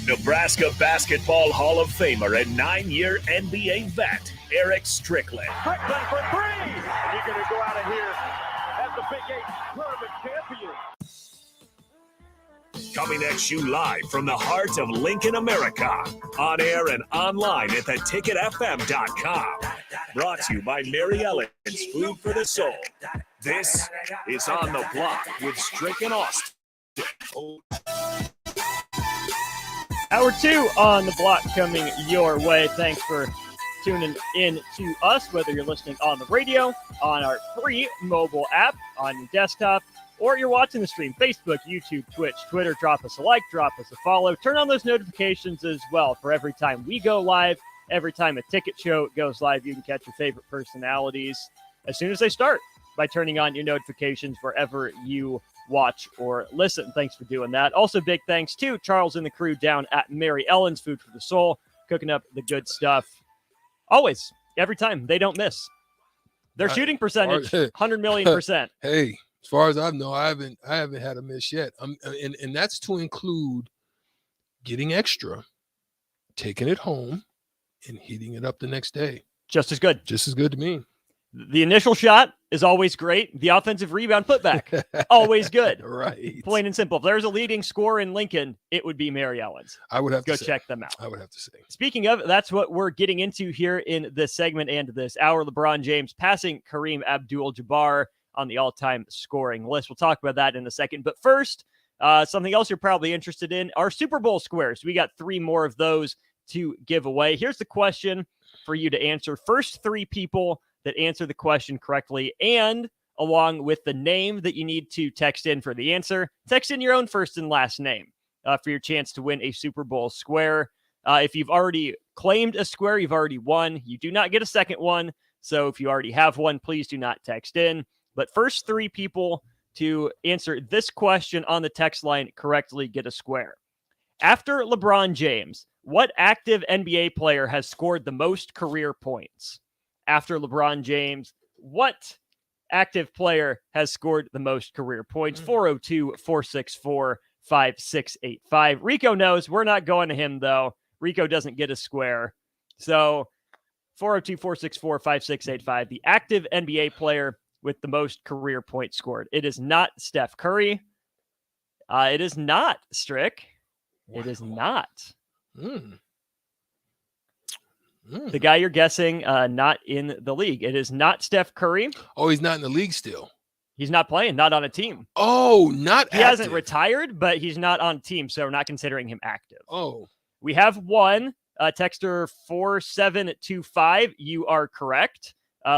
Nebraska Basketball Hall of Famer and 9-year NBA vet, Eric Strickland. Strickland for three! And you're going to go out of here as the Big 8 tournament champion. Coming at you live from the heart of Lincoln, America. On air and online at theticketfm.com. Brought to you by Mary Ellen's Food for the Soul. This is On the Block with Strick and Austin. Hour 2 on the block coming your way. Thanks for tuning in to us, whether you're listening on the radio, on our free mobile app, on your desktop, or you're watching the stream, Facebook, YouTube, Twitch, Twitter. Drop us a like, drop us a follow. Turn on those notifications as well for every time we go live, every time a ticket show goes live. You can catch your favorite personalities as soon as they start by turning on your notifications wherever you watch or listen. Thanks for doing that. Also, big thanks to Charles and the crew down at Mary Ellen's Food for the Soul, cooking up the good stuff. Always, every time, they don't miss. Their shooting percentage, 100 million %. Hey, as far as I know, I haven't had a miss yet. And that's to include getting extra, taking it home, and heating it up the next day. Just as good. Just as good to me. The initial shot is always great. The offensive rebound putback, always good. Right. Plain and simple. If there's a leading scorer in Lincoln, it would be Mary Ellen's. I would have to say. check them out. I would have to say. Speaking of, that's what we're getting into here in this segment and this hour. LeBron James passing Kareem Abdul-Jabbar on the all-time scoring list. We'll talk about that in a second. But first, something else you're probably interested in, our Super Bowl squares. We got 3 more of those to give away. Here's the question for you to answer. First 3 people that answer the question correctly, and along with the name that you need to text in for the answer, text in your own first and last name for your chance to win a Super Bowl square. If you've already claimed a square, you've already won. You do not get a second one. So if you already have one, please do not text in. But first 3 people to answer this question on the text line correctly get a square. After LeBron James, what active NBA player has scored the most career points? After LeBron James, what active player has scored the most career points? 402-464-5685. Rico knows we're not going to him, though. Rico doesn't get a square. So 402-464-5685, the active NBA player with the most career points scored. It is not Steph Curry. It is not Strick. Wow. It is not. The guy you're guessing, not in the league. It is not Steph Curry. Oh, he's not in the league still. He's not playing, not on a team. Oh, not He hasn't retired, but he's not on a team, so we're not considering him active. Oh. We have one. Texter 4725. You are correct.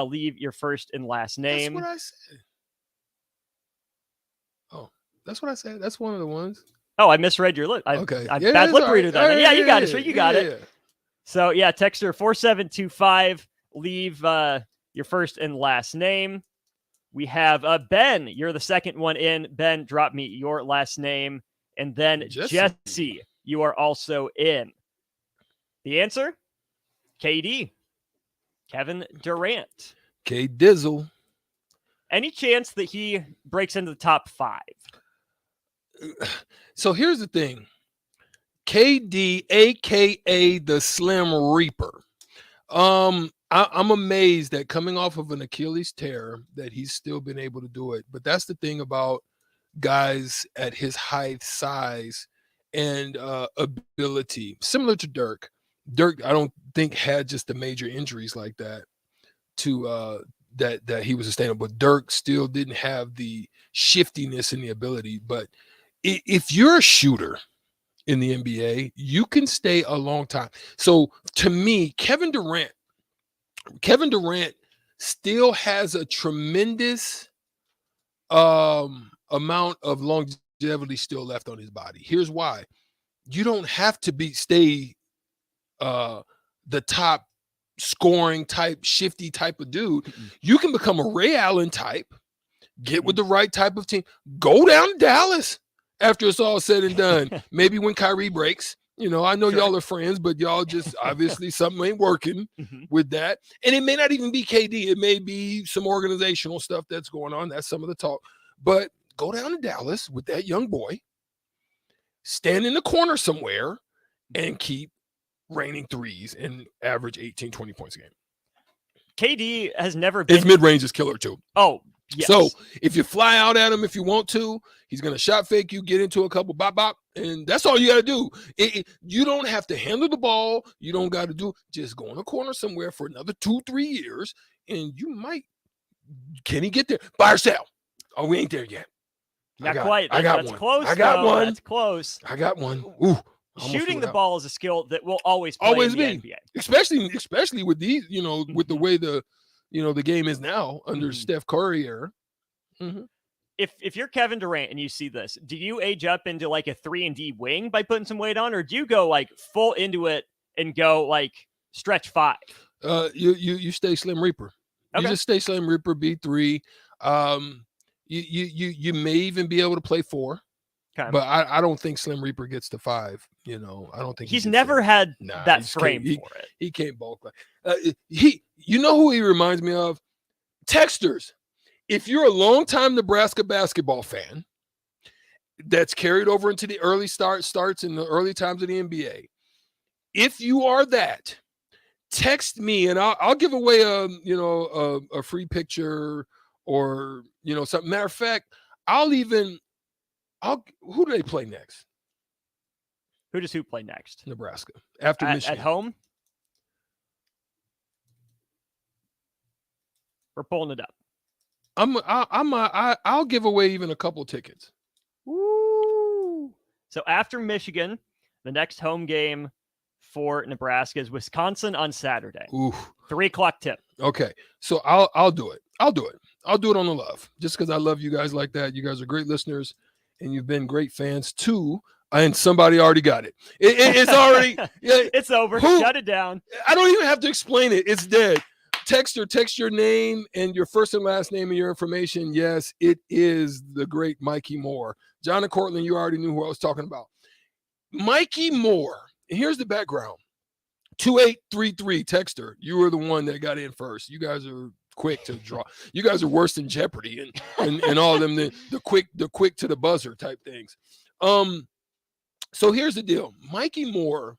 Leave your first and last name. That's what I said. Oh, that's what I said. That's one of the ones. Oh, I misread your lip. Okay. I'm bad lip reader then. Yeah, you got it. So you got it. Yeah. So, yeah, texter 4725, leave your first and last name. We have Ben. You're the second one in. Ben, drop me your last name. And then Jesse, you are also in. The answer? KD. Kevin Durant. K-Dizzle. Any chance that he breaks into the top 5? So here's the thing. KD, a.k.a. the Slim Reaper. I'm amazed that coming off of an Achilles tear that he's still been able to do it. But that's the thing about guys at his height, size, and ability. Similar to Dirk. Dirk, I don't think had just the major injuries like that to that he was sustainable. But Dirk still didn't have the shiftiness and the ability. But if you're a shooter in the NBA, you can stay a long time. So to me, Kevin Durant still has a tremendous amount of longevity still left on his body. Here's why. you don't have to stay the top scoring type, shifty type of dude. You can become a Ray Allen type, get with the right type of team, go down to Dallas after it's all said and done. Maybe when Kyrie breaks, I know y'all are friends, but y'all just obviously something ain't working with that. And it may not even be KD. It may be some organizational stuff that's going on. That's some of the talk. But go down to Dallas with that young boy, stand in the corner somewhere, and keep raining threes and average 18, 20 points a game. KD has never been. His mid-range is killer too. Oh, yes. So if you fly out at him if you want to, he's going to shot fake you, get into a couple bop, and that's all you got to do. You don't have to handle the ball. You don't got to do. Just go in a corner somewhere for another 2-3 years, and you might. Can he get there? Buy or sell? Oh, we ain't there yet. Not quite. That's one. Close. I got one. That's close. I got one. Ooh. Shooting the ball is a skill that will always play in the NBA. Especially with these, with the way the game is now under Steph Curry era. If you're Kevin Durant and you see this, do you age up into like a 3-and-D wing by putting some weight on, or do you go like full into it and go like stretch 5? You stay Slim Reaper. Okay. You just stay Slim Reaper, B3. You may even be able to play 4. Okay. But I don't think Slim Reaper gets to 5. I don't think he's never had that frame for it. He can't bulk. You know who he reminds me of? Texters. If you're a longtime Nebraska basketball fan that's carried over into the early starts in the early times of the NBA, if you are that, text me and I'll give away a free picture or something. Matter of fact, who do they play next? Who does who play next? Nebraska. After Michigan. At home? We're pulling it up. I'll give away even a couple tickets. Woo! So after Michigan, the next home game for Nebraska is Wisconsin on Saturday. Ooh. 3:00 tip. Okay. So I'll do it. I'll do it on the love. Just because I love you guys like that. You guys are great listeners. And you've been great fans too. And somebody already got it. It's already. It's over. Shut it down. I don't even have to explain it. It's dead. Text your name and your first and last name and your information. Yes, it is the great Mikey Moore. John and Cortland, you already knew who I was talking about. Mikey Moore. And here's the background. 2833 texter. You were the one that got in first. You guys are quick to draw. You guys are worse than Jeopardy and all of them, the quick to the buzzer type things. So here's the deal. Mikey Moore,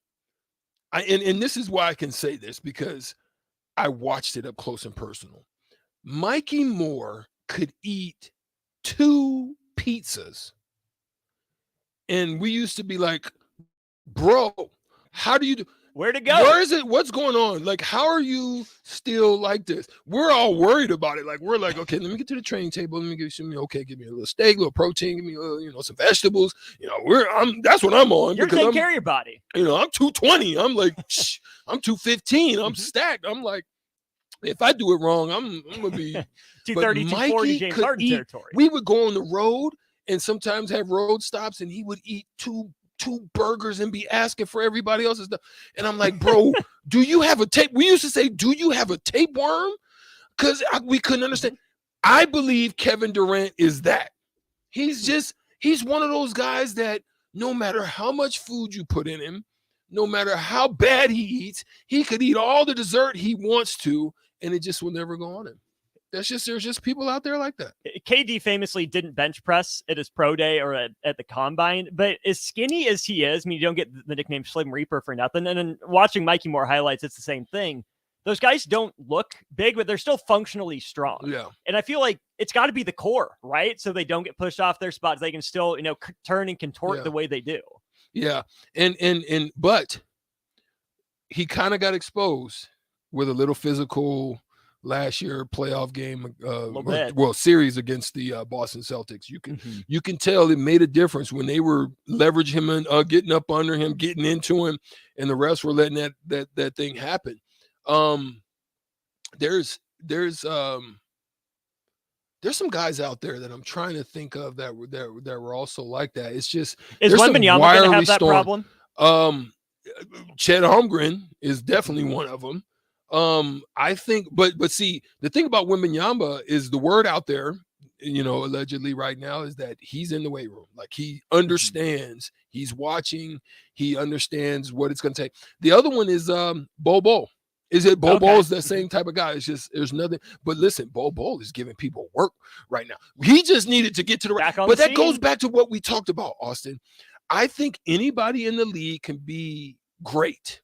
and this is why I can say this, because I watched it up close and personal. Mikey Moore could eat 2 pizzas. And we used to be like, bro, how do you do? Where to go? Where is it? What's going on? Like, how are you still like this? We're all worried about it. Like, we're like, okay, let me get to the training table. Let me give you give me a little steak, a little protein, give me a little, some vegetables. That's what I'm on. You're taking care of your body. I'm 220. I'm like, I'm 215. I'm stacked. I'm like, if I do it wrong, I'm gonna be 230, 240 James Harden territory. We would go on the road and sometimes have road stops, and he would eat two burgers and be asking for everybody else's stuff. And I'm like, bro, do you have a tape? We used to say, do you have a tapeworm? Because we couldn't understand. I believe Kevin Durant is that. He's one of those guys that no matter how much food you put in him, no matter how bad he eats, he could eat all the dessert he wants to, and it just will never go on him. There's just people out there like that. KD famously didn't bench press at his pro day or at the combine, but as skinny as he is, I mean, you don't get the nickname Slim Reaper for nothing. And then watching Mikey Moore highlights, it's the same thing. Those guys don't look big, but they're still functionally strong. Yeah. And I feel like it's got to be the core, right? So they don't get pushed off their spots. They can still, turn and contort the way they do. Yeah. But he kind of got exposed with a little physical last year playoff game, series against the Boston Celtics. You can tell it made a difference when they were leveraging him and getting up under him, getting into him, and the rest were letting that thing happen. There's some guys out there that I'm trying to think of that were also like that. It's just is Wembanyama going to have that problem? Chet Holmgren is definitely one of them. I think, but see, the thing about Wembanyama is the word out there, allegedly right now, is that he's in the weight room. Like, he understands, he's watching, he understands what it's going to take. The other one is Bol Bol. Is it Bol Bol is the same type of guy? It's just, there's nothing. But listen, Bol Bol is giving people work right now. He just needed to get to the right. But that goes back to what we talked about, Austin. I think anybody in the league can be great,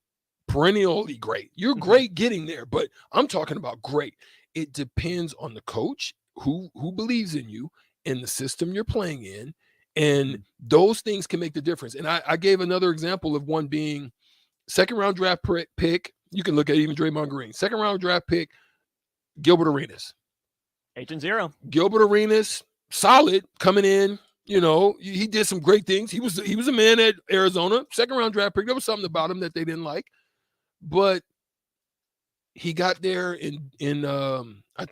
perennially great. You're great getting there, but I'm talking about great. It depends on the coach who believes in you and the system you're playing in, and those things can make the difference. And I gave another example of one being second round draft pick. You can look at even Draymond Green, second round draft pick, Gilbert Arenas. Agent Zero. Gilbert Arenas, solid coming in. He did some great things. He was a man at Arizona, second round draft pick. There was something about him that they didn't like, but he got there in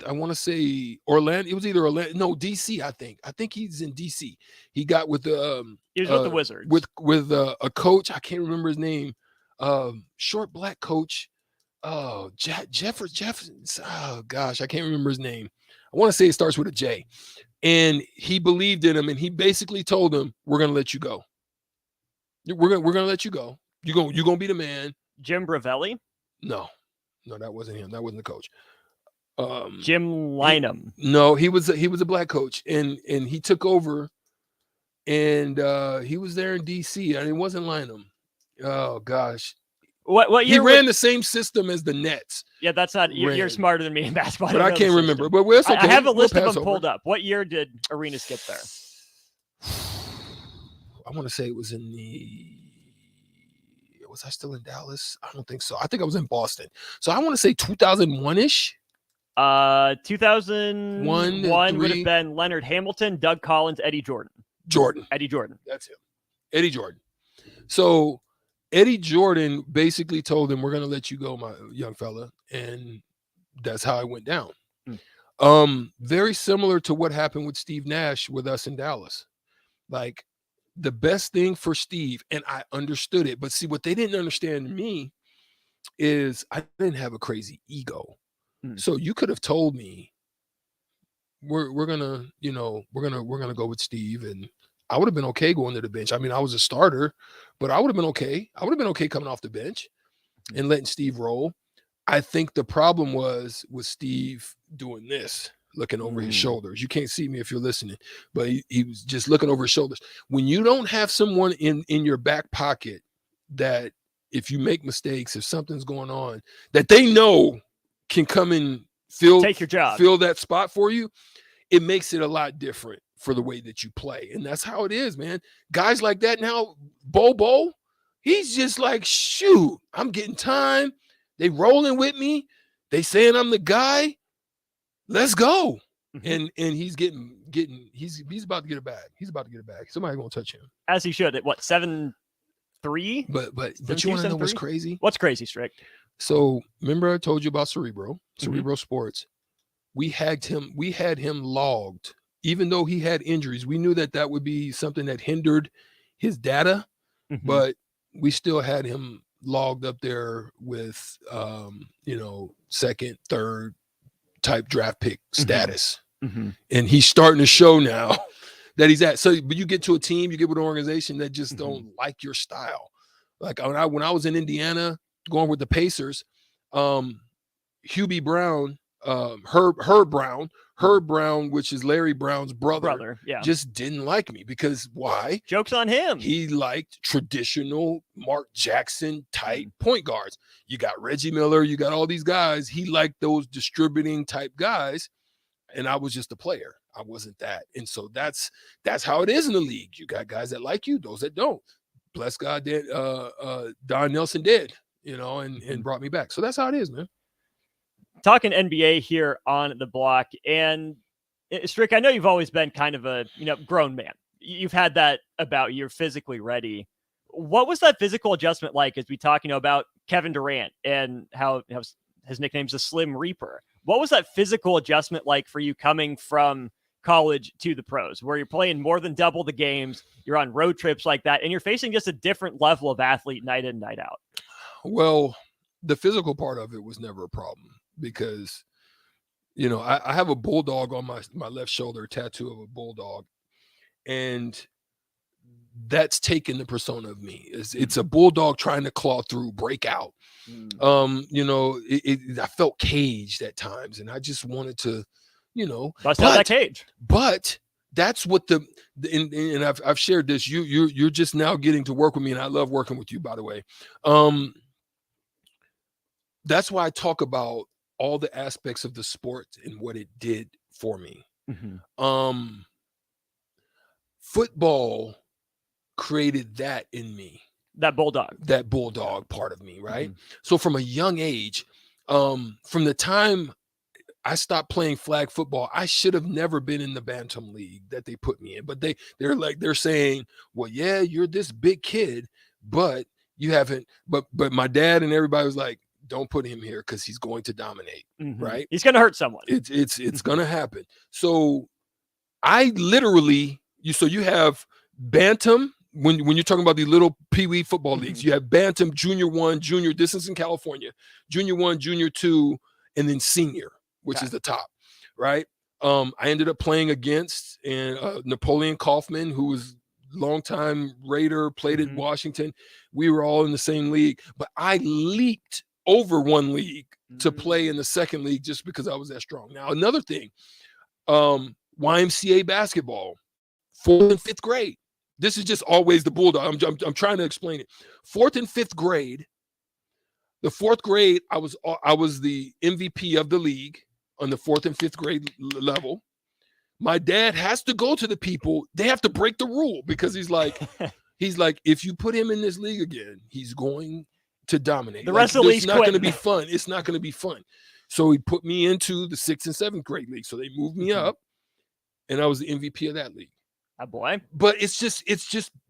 I want to say Orlando. It was either Orlando, no, DC. I think he's in DC. He got with the he was with the Wizards with a coach. I can't remember his name. Short black coach. Oh, Jefferson. Oh gosh, I can't remember his name. I want to say it starts with a J. And he believed in him, and he basically told him, "We're gonna let you go. We're gonna let you go. You're gonna be the man." Jim Bravelli? No, that wasn't him. That wasn't the coach. Jim Lynam. He was a black coach, and he took over, and he was there in DC, and it wasn't Lynam. Oh gosh. What year? He ran the same system as the Nets. Yeah, that's not. You're smarter than me in basketball. But I can't remember. But it's okay. I have a list of them pulled up. What year did Arenas get there? I want to say it was was I still in Dallas? I don't think so. I think I was in Boston. So I want to say 2001-ish. 2001 would have been Leonard Hamilton, Doug Collins, Eddie Jordan. Eddie Jordan. That's him. Eddie Jordan. So Eddie Jordan basically told him, "We're going to let you go, my young fella." And that's how it went down. Very similar to what happened with Steve Nash with us in Dallas. Like, the best thing for Steve, and I understood it, but see, what they didn't understand in me is I didn't have a crazy ego. So you could have told me, we're gonna go with Steve, and I would have been okay going to the bench. I mean, I was a starter, but I would have been okay. I would have been okay coming off the bench and letting Steve roll. I think the problem was with Steve doing this, looking over his shoulders. You can't see me if you're listening, but he was just looking over his shoulders. When you don't have someone in your back pocket that if you make mistakes, if something's going on, that they know can come and take your job, fill that spot for you, it makes it a lot different for the way that you play. And that's how it is, man. Guys like that now, Bobo, he's just like, shoot, I'm getting time. They rolling with me. They saying I'm the guy. Let's go. And he's he's about to get it back. He's about to get it back. Somebody gonna touch him. As he should. At what, 7-3? But you want to know what's crazy? What's crazy, Strick? So remember I told you about Cerebro Sports. We had him logged. Even though he had injuries, we knew that would be something that hindered his data, but we still had him logged up there with second, third type draft pick status. And he's starting to show now that he's at. So, but you get to a team, you get with an organization that just don't like your style. Like when I was in Indiana going with the Pacers, Hubie Brown, Herb Brown, which is Larry Brown's brother, just didn't like me because why? Joke's on him. He liked traditional Mark Jackson type point guards. You got Reggie Miller, you got all these guys. He liked those distributing type guys, and I was just a player. I wasn't that. And so that's how it is in the league. You got guys that like you, those that don't. Bless God, Don Nelson did, and brought me back. So that's how it is, man. Talking NBA here on the block, and Strick, I know you've always been kind of a grown man. You've had that about you. You're physically ready. What was that physical adjustment like as we talk, about Kevin Durant and how his nickname's the Slim Reaper? What was that physical adjustment like for you coming from college to the pros, where you're playing more than double the games, you're on road trips like that, and you're facing just a different level of athlete night in, night out? Well, the physical part of it was never a problem because, I have a bulldog on my left shoulder, a tattoo of a bulldog, and that's taken the persona of me. It's a bulldog trying to claw through, break out. I felt caged at times, and I just wanted to, bust out that cage. But that's what and I've shared this. You're just now getting to work with me, and I love working with you, by the way. That's why I talk about all the aspects of the sport and what it did for me. Football created that in me. That bulldog part of me, right? So from a young age, from the time I stopped playing flag football, I should have never been in the Bantam League that they put me in. But they're saying, well, yeah, you're this big kid, but you haven't. But my dad and everybody was like, don't put him here because he's going to dominate, right? He's going to hurt someone. It's going to happen. So I literally, you have Bantam. When you're talking about the little pee-wee football leagues, you have Bantam, Junior 1, Junior, this is in California, Junior 1, Junior 2, and then Senior, which is the top, right? I ended up playing against Napoleon Kaufman, who was longtime Raider, played at Washington. We were all in the same league, but I leaped over one league to play in the second league just because I was that strong. Now, another thing, YMCA basketball, 4th and 5th grade. This is just always the bulldog. I'm trying to explain it. 4th and 5th grade. The 4th grade, I was the MVP of the league on the 4th and 5th grade level. My dad has to go to the people. They have to break the rule because he's like, if you put him in this league again, he's going to dominate. The rest of the league's not going to be fun. It's not going to be fun. So he put me into the 6th and 7th grade league. So they moved me up, and I was the MVP of that league. Oh boy. But it's just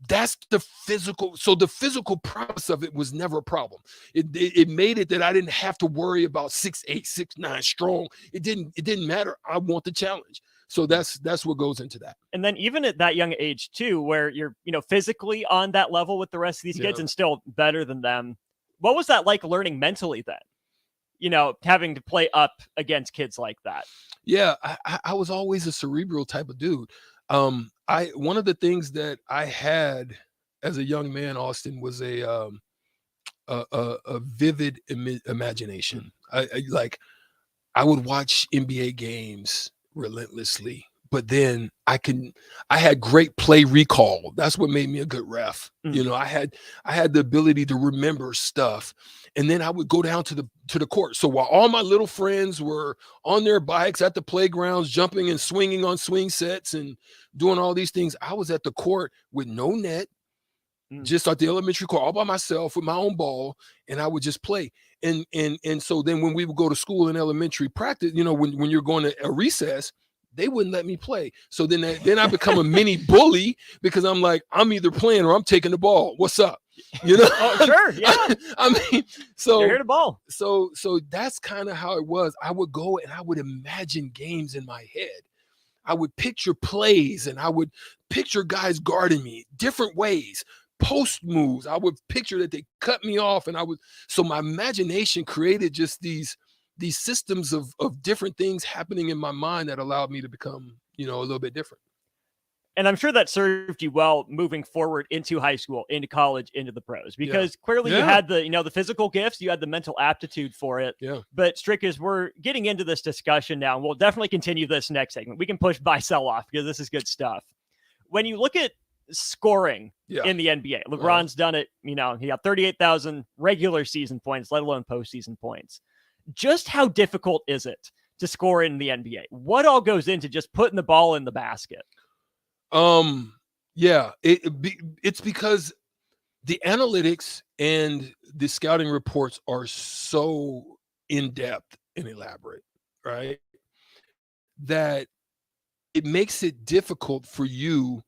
that's the physical. So the physical prowess of it was never a problem. It made it that I didn't have to worry about 6'8", 6'9", strong. It didn't matter. I want the challenge. So that's what goes into that. And then even at that young age too, where you're physically on that level with the rest of these kids and still better than them. What was that like learning mentally then? Having to play up against kids like that. Yeah, I was always a cerebral type of dude. One of the things that I had as a young man, Austin, was a vivid imagination. I would watch NBA games relentlessly, but then I had great play recall. That's what made me a good ref. I had the ability to remember stuff, and then I would go down to the court. So while all my little friends were on their bikes at the playgrounds, jumping and swinging on swing sets and doing all these things, I was at the court with no net, just at the elementary court, all by myself with my own ball, and I would just play. And so then when we would go to school in elementary practice, when you're going to a recess, they wouldn't let me play. So then I become a mini bully because I'm like, I'm either playing or I'm taking the ball. What's up? Oh, sure. Yeah. I mean, so you're here to ball. So that's kind of how it was. I would go and I would imagine games in my head. I would picture plays and I would picture guys guarding me different ways, post moves. I would picture that they cut me off, and so my imagination created just these systems of different things happening in my mind that allowed me to become, a little bit different. And I'm sure that served you well moving forward into high school, into college, into the pros, because clearly you had the physical gifts, you had the mental aptitude for it. Yeah. But Strick, as we're getting into this discussion now, and we'll definitely continue this next segment. We can push buy sell off because this is good stuff. When you look at scoring in the NBA, LeBron's done it. He got 38,000 regular season points, let alone postseason points. Just how difficult is it to score in the NBA? What all goes into just putting the ball in the basket? It's because the analytics and the scouting reports are so in-depth and elaborate, right? That it makes it difficult for you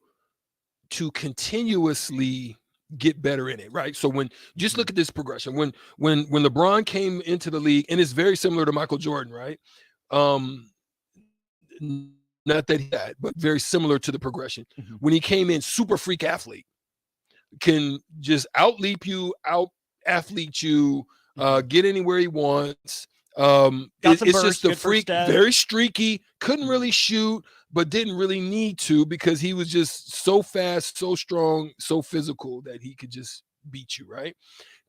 to continuously get better in it, right? So when just look at this progression, when LeBron came into the league, and it's very similar to Michael Jordan, right? not that he had, but very similar to the progression. When he came in, super freak athlete, can just out-leap you, out-athlete you, get anywhere he wants. It's burst, just the good freak, first step. very streaky, couldn't really shoot, but didn't really need to because he was just so fast, so strong, so physical that he could just beat you, right?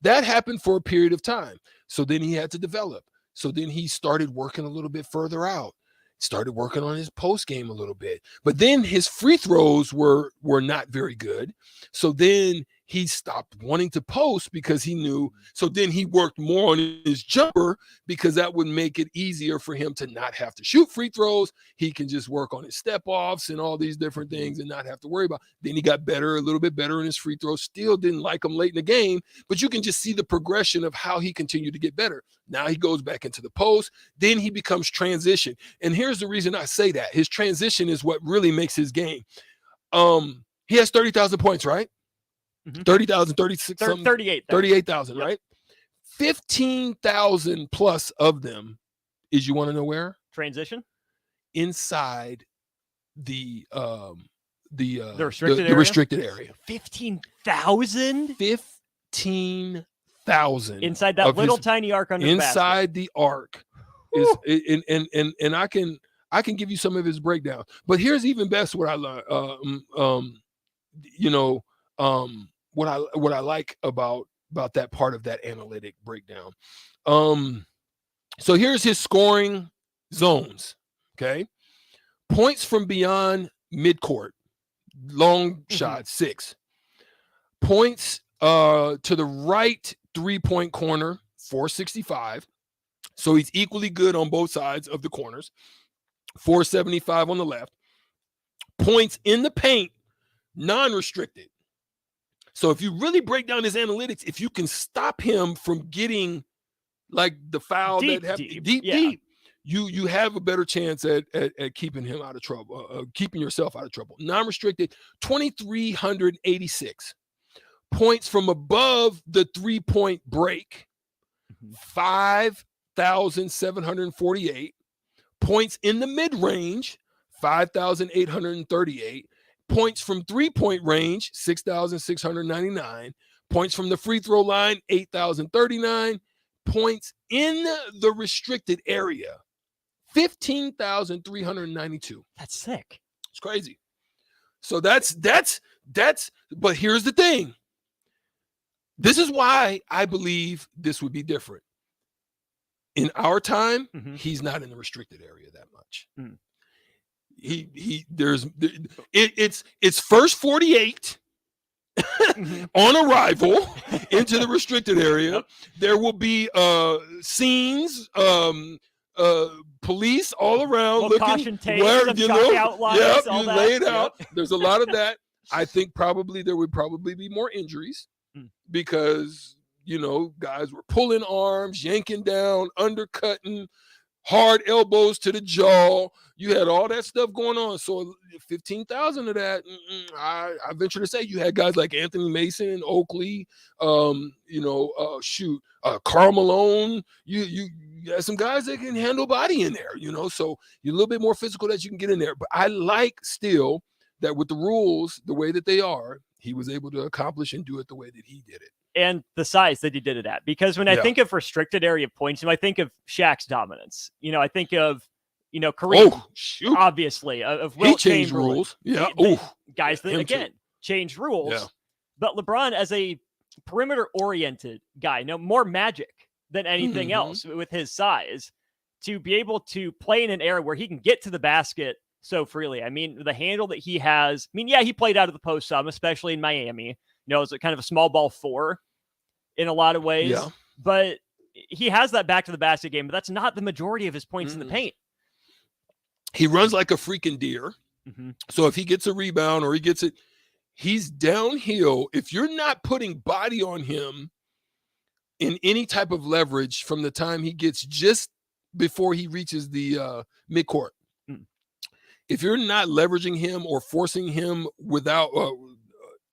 That happened for a period of time. So then he had to develop. So then he started working a little bit further out, started working on his post game a little bit. But then his free throws were not very good. So then he stopped wanting to post because he knew. So then he worked more on his jumper because that would make it easier for him to not have to shoot free throws. He can just work on his step offs and all these different things and not have to worry about. Then he got better, a little bit better in his free throws. Still didn't like him late in the game, but you can just see the progression of how he continued to get better. Now he goes back into the post. Then he becomes transition. And here's the reason I say that. His transition is what really makes his game. He has 30,000 points, right? 30,000, 36, 38,000, right? 15,000 plus of them is, you want to know where? Transition? Inside the restricted area. 15,000? 15,000 inside that little tiny arc under inside the arc is and I can give you some of his breakdown. But here's even best what I learned. What I like about that part of that analytic breakdown. So here's his scoring zones. Okay, points from beyond midcourt, long shot 6. Points to the right 3-point corner 465. So he's equally good on both sides of the corners. 475 on the left. Points in the paint, non-restricted. So if you really break down his analytics, if you can stop him from getting like the foul deep, you have a better chance at keeping him out of trouble, keeping yourself out of trouble. Non-restricted, 2,386. Points from above the 3-point break, 5,748. Points in the mid-range, 5,838. Points from 3-point range, 6,699. Points from the free throw line, 8,039. Points in the restricted area, 15,392. That's sick. It's crazy. So that's, but here's the thing. This is why I believe this would be different. In our time, he's not in the restricted area that much. It's first 48 on arrival into the restricted area. Yep. There will be scenes, police all around looking caution tapes, where you lay it out. There's a lot of that. I think there would probably be more injuries because guys were pulling arms, yanking down, undercutting, hard elbows to the jaw. You had all that stuff going on. So 15,000 of that, I venture to say you had guys like Anthony Mason, Oakley, Karl Malone. You had some guys that can handle body in there, so you're a little bit more physical that you can get in there. But I like still that with the rules, the way that they are, he was able to accomplish and do it the way that he did it. And the size that he did it at. Because when I think of restricted area points, I think of Shaq's dominance. I think of, Kareem, obviously, of Wilt changed Chamberlain. Rules. Yeah. Guys that, again, changed rules. Yeah. But LeBron, as a perimeter-oriented guy, more magic than anything else with his size, to be able to play in an era where he can get to the basket so freely. I mean, the handle that he has. He played out of the post some, especially in Miami. It's a kind of a small ball 4 in a lot of ways. Yeah. But he has that back to the basket game, but that's not the majority of his points in the paint. He runs like a freaking deer. So if he gets a rebound or he gets it, he's downhill. If you're not putting body on him in any type of leverage from the time he gets just before he reaches the midcourt, if you're not leveraging him or forcing him without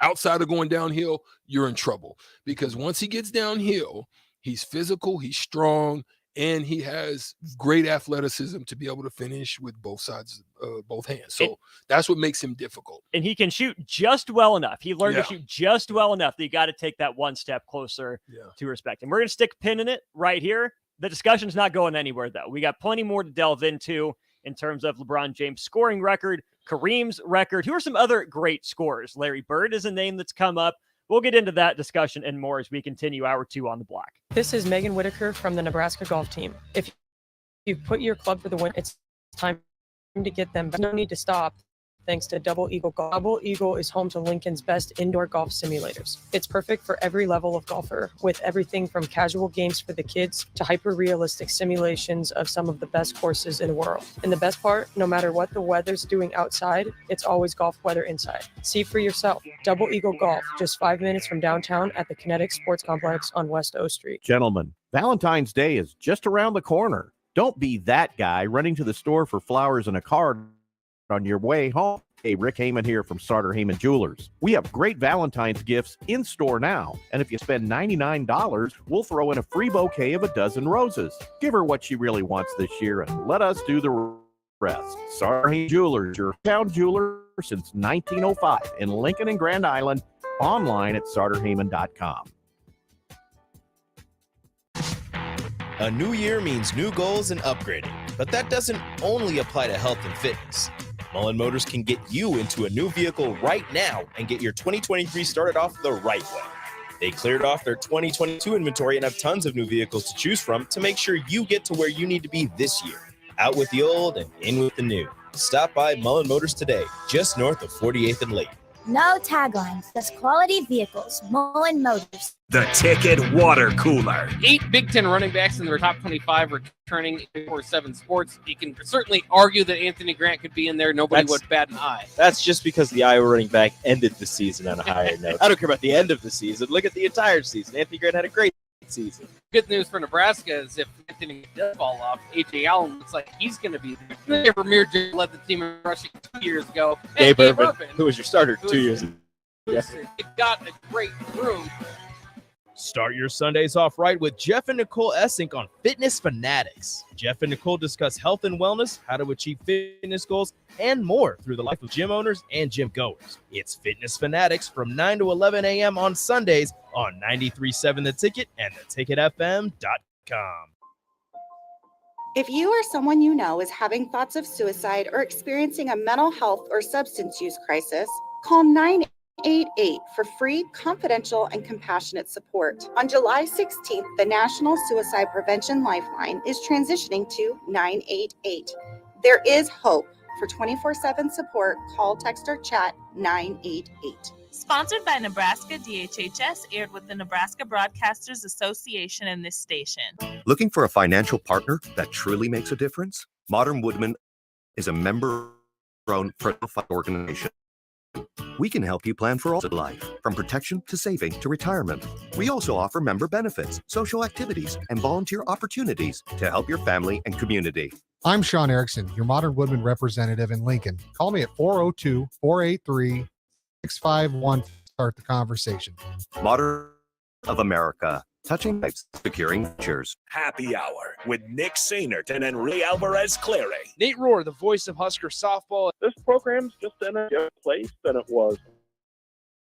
outside of going downhill, you're in trouble. Because once he gets downhill, he's physical, he's strong, and he has great athleticism to be able to finish with both sides, both hands. So that's what makes him difficult. And he can shoot just well enough. He learned to shoot just well enough that you got to take that one step closer to respect him. We're going to stick a pin in it right here. The discussion's not going anywhere, though. We got plenty more to delve into in terms of LeBron James' scoring record, Kareem's record. Who are some other great scorers? Larry Bird is a name that's come up. We'll get into that discussion and more as we continue hour 2 on the block. This is Megan Whitaker from the Nebraska golf team. If you put your club for the win, it's time to get them back. No need to stop. Thanks to Double Eagle Golf. Double Eagle is home to Lincoln's best indoor golf simulators. It's perfect for every level of golfer, with everything from casual games for the kids to hyper-realistic simulations of some of the best courses in the world. And the best part, no matter what the weather's doing outside, it's always golf weather inside. See for yourself. Double Eagle Golf, just 5 minutes from downtown at the Kinetic Sports Complex on West O Street. Gentlemen, Valentine's Day is just around the corner. Don't be that guy running to the store for flowers and a card on your way home. Hey, Rick Heyman here from Sartor Heyman Jewelers. We have great Valentine's gifts in store now. And if you spend $99, we'll throw in a free bouquet of a dozen roses. Give her what she really wants this year and let us do the rest. Sartor Heyman Jewelers, your town jeweler since 1905 in Lincoln and Grand Island. Online at sartorheyman.com. A new year means new goals and upgrading, but that doesn't only apply to health and fitness. Mullen Motors can get you into a new vehicle right now and get your 2023 started off the right way. They cleared off their 2022 inventory and have tons of new vehicles to choose from to make sure you get to where you need to be this year. Out with the old and in with the new. Stop by Mullen Motors today, just north of 48th and Lake. No taglines, just quality vehicles. Mullen Motors. The Ticket Water Cooler. 8 Big Ten running backs in their top 25 returning 4-7 sports. You can certainly argue that Anthony Grant could be in there. Nobody would bat an eye. That's just because the Iowa running back ended the season on a higher note. I don't care about the end of the season. Look at the entire season. Anthony Grant had a great season. Good news for Nebraska is if Anthony does fall off, A.J. Allen looks like he's going to be there. Premier led the team in rushing 2 years ago. Gabe Urban, who was your starter 2 years ago. It got a great room. Start your Sundays off right with Jeff and Nicole Essink on Fitness Fanatics. Jeff and Nicole discuss health and wellness, how to achieve fitness goals, and more through the life of gym owners and gym goers. It's Fitness Fanatics from 9 to 11 a.m. on Sundays on 93.7 The Ticket and theticketfm.com. If you or someone you know is having thoughts of suicide or experiencing a mental health or substance use crisis, call 988 for free, confidential, and compassionate support. On July 16th, the National Suicide Prevention Lifeline is transitioning to 988. There is hope. For 24/7 support, call, text, or chat 988. Sponsored by Nebraska DHHS, aired with the Nebraska Broadcasters Association and this station. Looking for a financial partner that truly makes a difference? Modern Woodman is a member-owned profit organization. We can help you plan for all of life, from protection to saving to retirement. We also offer member benefits, social activities, and volunteer opportunities to help your family and community. I'm Sean Erickson, your Modern Woodman representative in Lincoln. Call me at 402-483-6551 to start the conversation. Modern of America. Touching lives, securing futures. Happy Hour with Nick Sainert and Enrique Alvarez Clary. Nate Rohr, the voice of Husker softball. This program's just in a different place than it was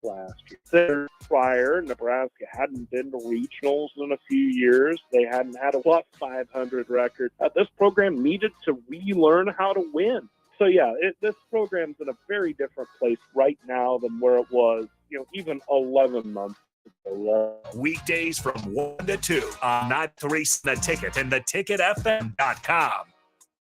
last year. Prior, Nebraska hadn't been to regionals in a few years. They hadn't had a plus 500 record. This program needed to relearn how to win. So yeah, this program's in a very different place right now than where it was, even 11 months ago. Weekdays from 1 to 2 on 93.7 The Ticket and theticketfm.com.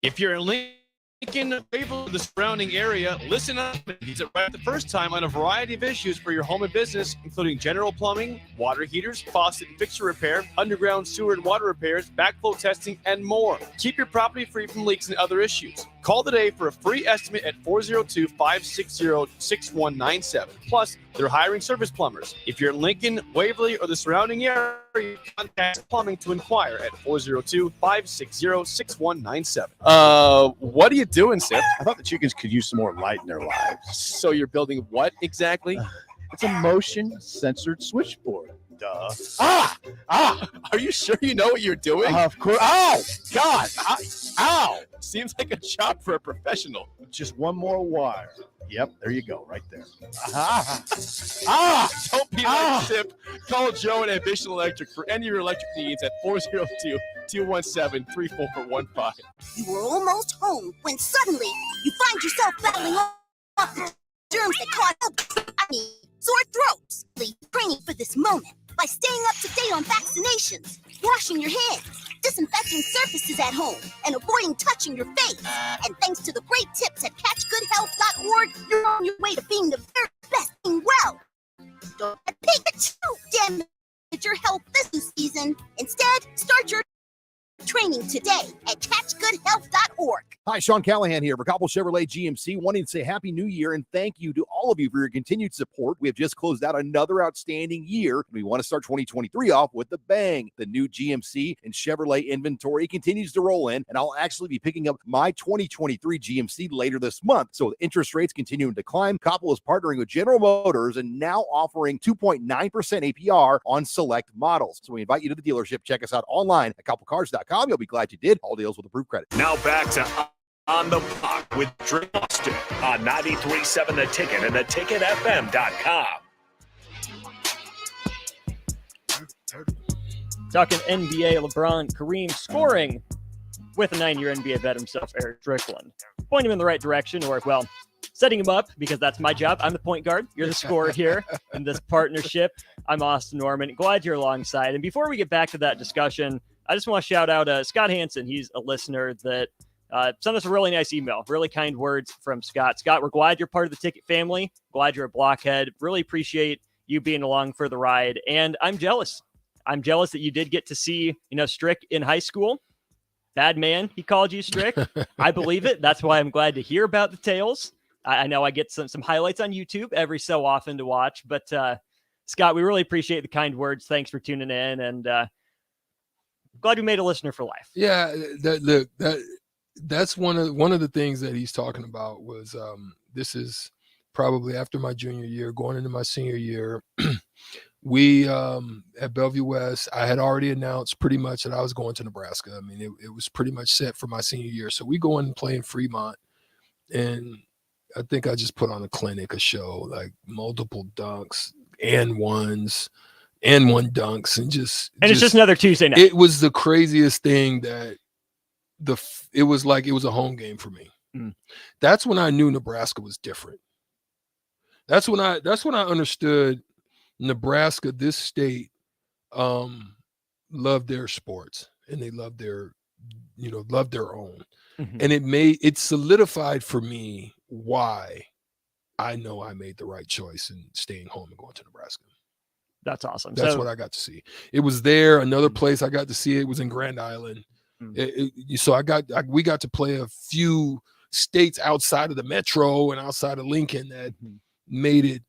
If you're in Lincoln, Waverly, the surrounding area, listen up and visit right the first time on a variety of issues for your home and business, including general plumbing, water heaters, faucet and fixture repair, underground sewer and water repairs, backflow testing, and more. Keep your property free from leaks and other issues. Call today for a free estimate at 402-560-6197. Plus, they're hiring service plumbers. If you're in Lincoln, Waverly, or the surrounding area, contact Plumbing to inquire at 402-560-6197. What are you doing, Seth? I thought the chickens could use some more light in their lives. So you're building what exactly? It's a motion-censored switchboard. duh. Are you sure you know what you're doing? Of course. Ow! God! Ow! Seems like a job for a professional. Just one more wire. Yep, there you go, right there. Don't be like Sip. Call Joe at Ambition Electric for any of your electric needs at 402-217-3415. You were almost home when suddenly you find yourself battling off the germs that cause sore throats. Training for this moment by staying up to date on vaccinations, washing your hands, disinfecting surfaces at home, and avoiding touching your face. And thanks to the great tips at catchgoodhealth.org, you're on your way to being the very best being well. Don't take it too damage your health this season. Instead, start your training today at catchgoodhealth.org. Hi, Sean Callahan here for Cobble Chevrolet GMC, wanting to say Happy New Year and thank you to all of you for your continued support. We have just closed out another outstanding year. We want to start 2023 off with a bang. The new GMC and Chevrolet inventory continues to roll in, and I'll actually be picking up my 2023 GMC later this month. So with interest rates continuing to climb, Cobble is partnering with General Motors and now offering 2.9% APR on select models. So we invite you to the dealership. Check us out online at cobblecars.com. You'll be glad you did. All deals with approved credit. Now back to On the Block with Drew Austin on 93.7 The Ticket and theticketfm.com. Talking NBA, LeBron, Kareem scoring with a 9-year NBA vet himself, Eric Strickland. Point him in the right direction, or, well, setting him up, because that's my job. I'm the point guard. You're the scorer here in this partnership. I'm Austin Norman. Glad you're alongside. And before we get back to that discussion, I just want to shout out Scott Hansen. He's a listener that sent us a really nice email, really kind words from Scott. Scott, we're glad you're part of the Ticket family. Glad you're a blockhead. Really appreciate you being along for the ride. And I'm jealous. I'm jealous that you did get to see, Strick in high school. Bad man, he called you, Strick. I believe it. That's why I'm glad to hear about the tales. I know I get some highlights on YouTube every so often to watch. But Scott, we really appreciate the kind words. Thanks for tuning in. And glad we made a listener for life. Yeah, that's one of the things that he's talking about was this is probably after my junior year, going into my senior year. We at Bellevue West, I had already announced pretty much that I was going to Nebraska. I mean, it was pretty much set for my senior year. So we go in and play in Fremont, and I think I just put on a show, like multiple dunks and ones. And one dunks and it's just another Tuesday night. It was the craziest thing that it was like it was a home game for me. That's when I knew Nebraska was different. That's when I understood Nebraska, this state, loved their sports and they loved their own. Mm-hmm. And it solidified for me why I know I made the right choice in staying home and going to Nebraska. That's awesome. That's what I got to see. It was there. Another place I got to see it was in Grand Island. So we got to play a few states outside of the metro and outside of Lincoln that made it,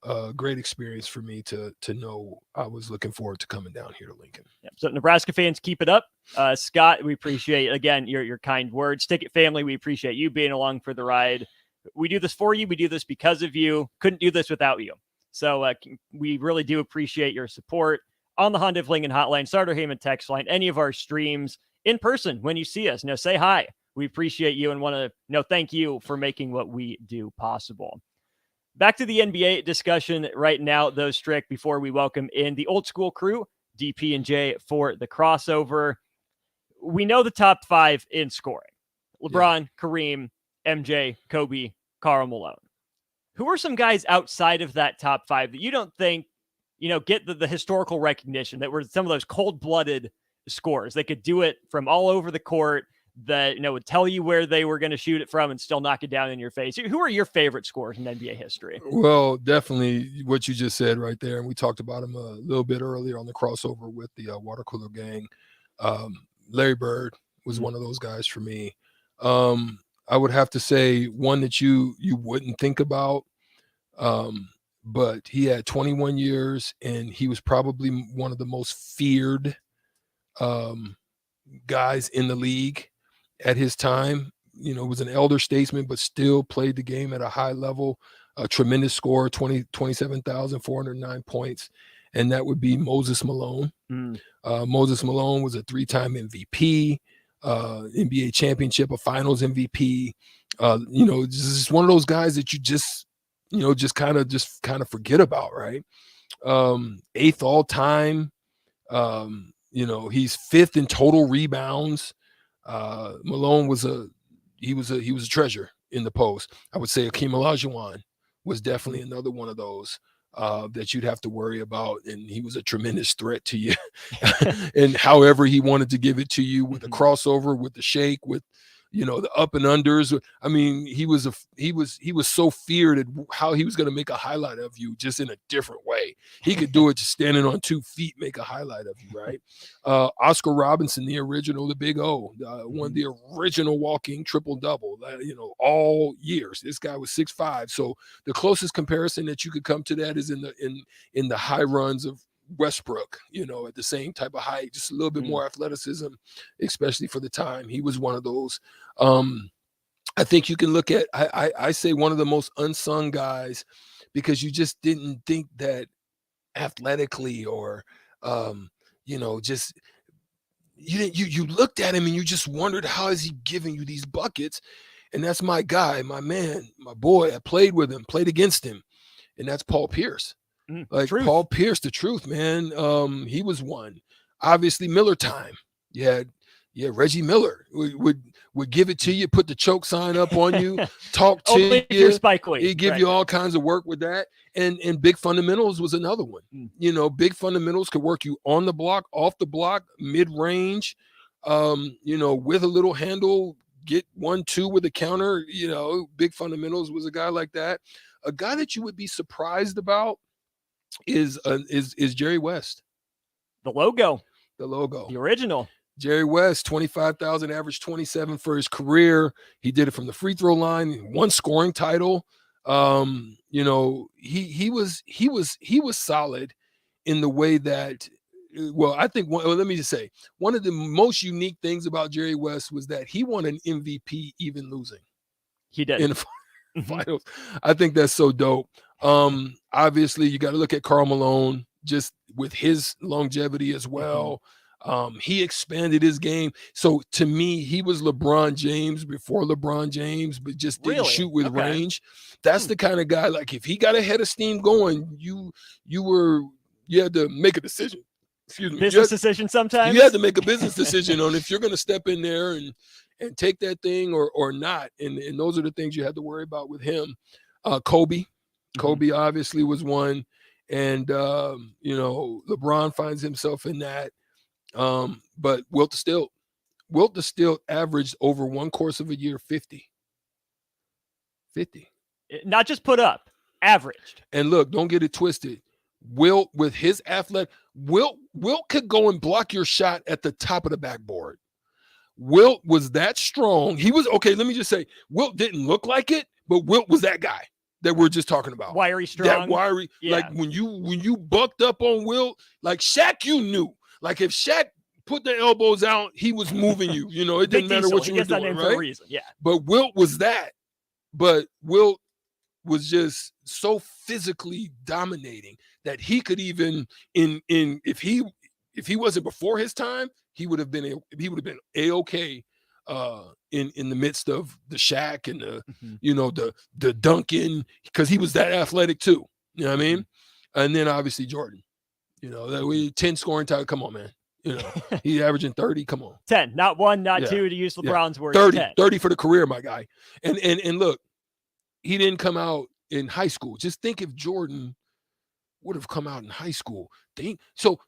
a great experience for me to know I was looking forward to coming down here to Lincoln. Yep. So Nebraska fans, keep it up. Scott, we appreciate, again, your kind words. Ticket family, we appreciate you being along for the ride. We do this for you. We do this because of you. Couldn't do this without you. So we really do appreciate your support on the Honda of Lincoln hotline, Starter Heyman text line, any of our streams in person. When you see us, say hi. We appreciate you and want to thank you for making what we do possible. Back to the NBA discussion right now, though, Strick, before we welcome in the old school crew, DP and J for the crossover. We know the top 5 in scoring. LeBron, Kareem, MJ, Kobe, Karl Malone. Who are some guys outside of that top 5 that you don't think, get the historical recognition, that were some of those cold-blooded scorers? They could do it from all over the court, that, would tell you where they were going to shoot it from and still knock it down in your face. Who are your favorite scorers in NBA history? Well, definitely what you just said right there. And we talked about him a little bit earlier on the crossover with the Water Cooler Gang. Larry Bird was one of those guys for me. I would have to say one that you wouldn't think about, but he had 21 years and he was probably one of the most feared guys in the league at his time. Was an elder statesman, but still played the game at a high level, a tremendous scorer, 27,409 points. and that would be Moses Malone. Moses Malone was a 3-time MVP, NBA championship, a finals MVP. Just one of those guys that you just kind of forget about, right? 8th all time. He's 5th in total rebounds. Malone was a treasure in the post. I would say Akeem Olajuwon was definitely another one of those that you'd have to worry about, and he was a tremendous threat to you. And however he wanted to give it to you, with the crossover, with the shake, with the up and unders. I mean, he was so feared at how he was going to make a highlight of you, just in a different way. He could do it just standing on 2 feet, make a highlight of you, right? Oscar Robinson, the original, the Big O, won the original walking triple-double, all years. This guy was 6'5". So the closest comparison that you could come to that is in the high runs of Westbrook, at the same type of height, just a little bit more athleticism, especially for the time. He was one of those. I think you can look at, I say, one of the most unsung guys, because you just didn't think that athletically, or just you looked at him and you just wondered, how is he giving you these buckets? And that's my guy, my man, my boy. I played with him, played against him, and that's Paul Pierce. Truth. Paul Pierce, the truth, man. He was one. Obviously, Miller time. Yeah, Reggie Miller would give it to you, put the choke sign up on you, talk to Only if you. you're Spike Lee. He'd give you all kinds of work with that. And Big Fundamentals was another one. Big Fundamentals could work you on the block, off the block, mid-range, with a little handle, get 1-2 with a counter. Big Fundamentals was a guy like that. A guy that you would be surprised about is Jerry West. The logo, the original. Jerry West, 25,000, average 27 for his career. He did it from the free throw line, one scoring title. He was solid in the way that, I think let me just say, one of the most unique things about Jerry West was that he won an MVP even losing. He did in the finals. I think that's so dope. Obviously, you got to look at Karl Malone, just with his longevity as well. He expanded his game. So to me, he was LeBron James before LeBron James, but just didn't shoot with range. That's the kind of guy, like, if he got a head of steam going, you had to make a decision. Excuse me. Business decision sometimes. You had to make a business decision on if you're going to step in there and take that thing or not. And those are the things you had to worry about with him. Kobe obviously was one. And, LeBron finds himself in that. But Wilt the Stilt averaged over one course of a year 50. Not just put up, averaged. And look, don't get it twisted. Wilt, with his athletic, Wilt could go and block your shot at the top of the backboard. Wilt was that strong. He was, okay, let me just say, Wilt didn't look like it, but Wilt was that guy that we're just talking about. Wiry, strong. That wiry, like when you bucked up on Wilt, like Shaq, you knew. Like if Shaq put the elbows out, he was moving you. It didn't matter what you were doing, right? For a reason. Yeah. But Wilt was that. But Wilt was just so physically dominating that he could even if he wasn't before his time, he would have been A-okay in the midst of the Shaq and the Duncan, because he was that athletic too. You know what I mean? And then obviously Jordan. That way 10 scoring title. Come on, man. He's averaging 30. Come on. 10, not 1, not 2, to use LeBron's words. 30 for the career, my guy. And look, he didn't come out in high school. Just think if Jordan would have come out in high school. So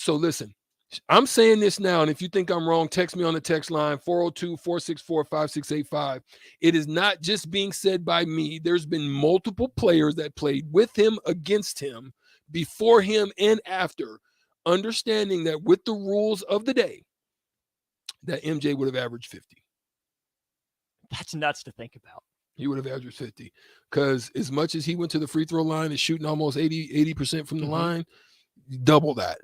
listen, I'm saying this now, and if you think I'm wrong, text me on the text line 402-464-5685. It is not just being said by me. There's been multiple players that played with him, against him, before him, and after, understanding that with the rules of the day, that MJ would have averaged 50. That's nuts to think about. He would have averaged 50, because as much as he went to the free throw line and shooting almost 80% from the line, double that,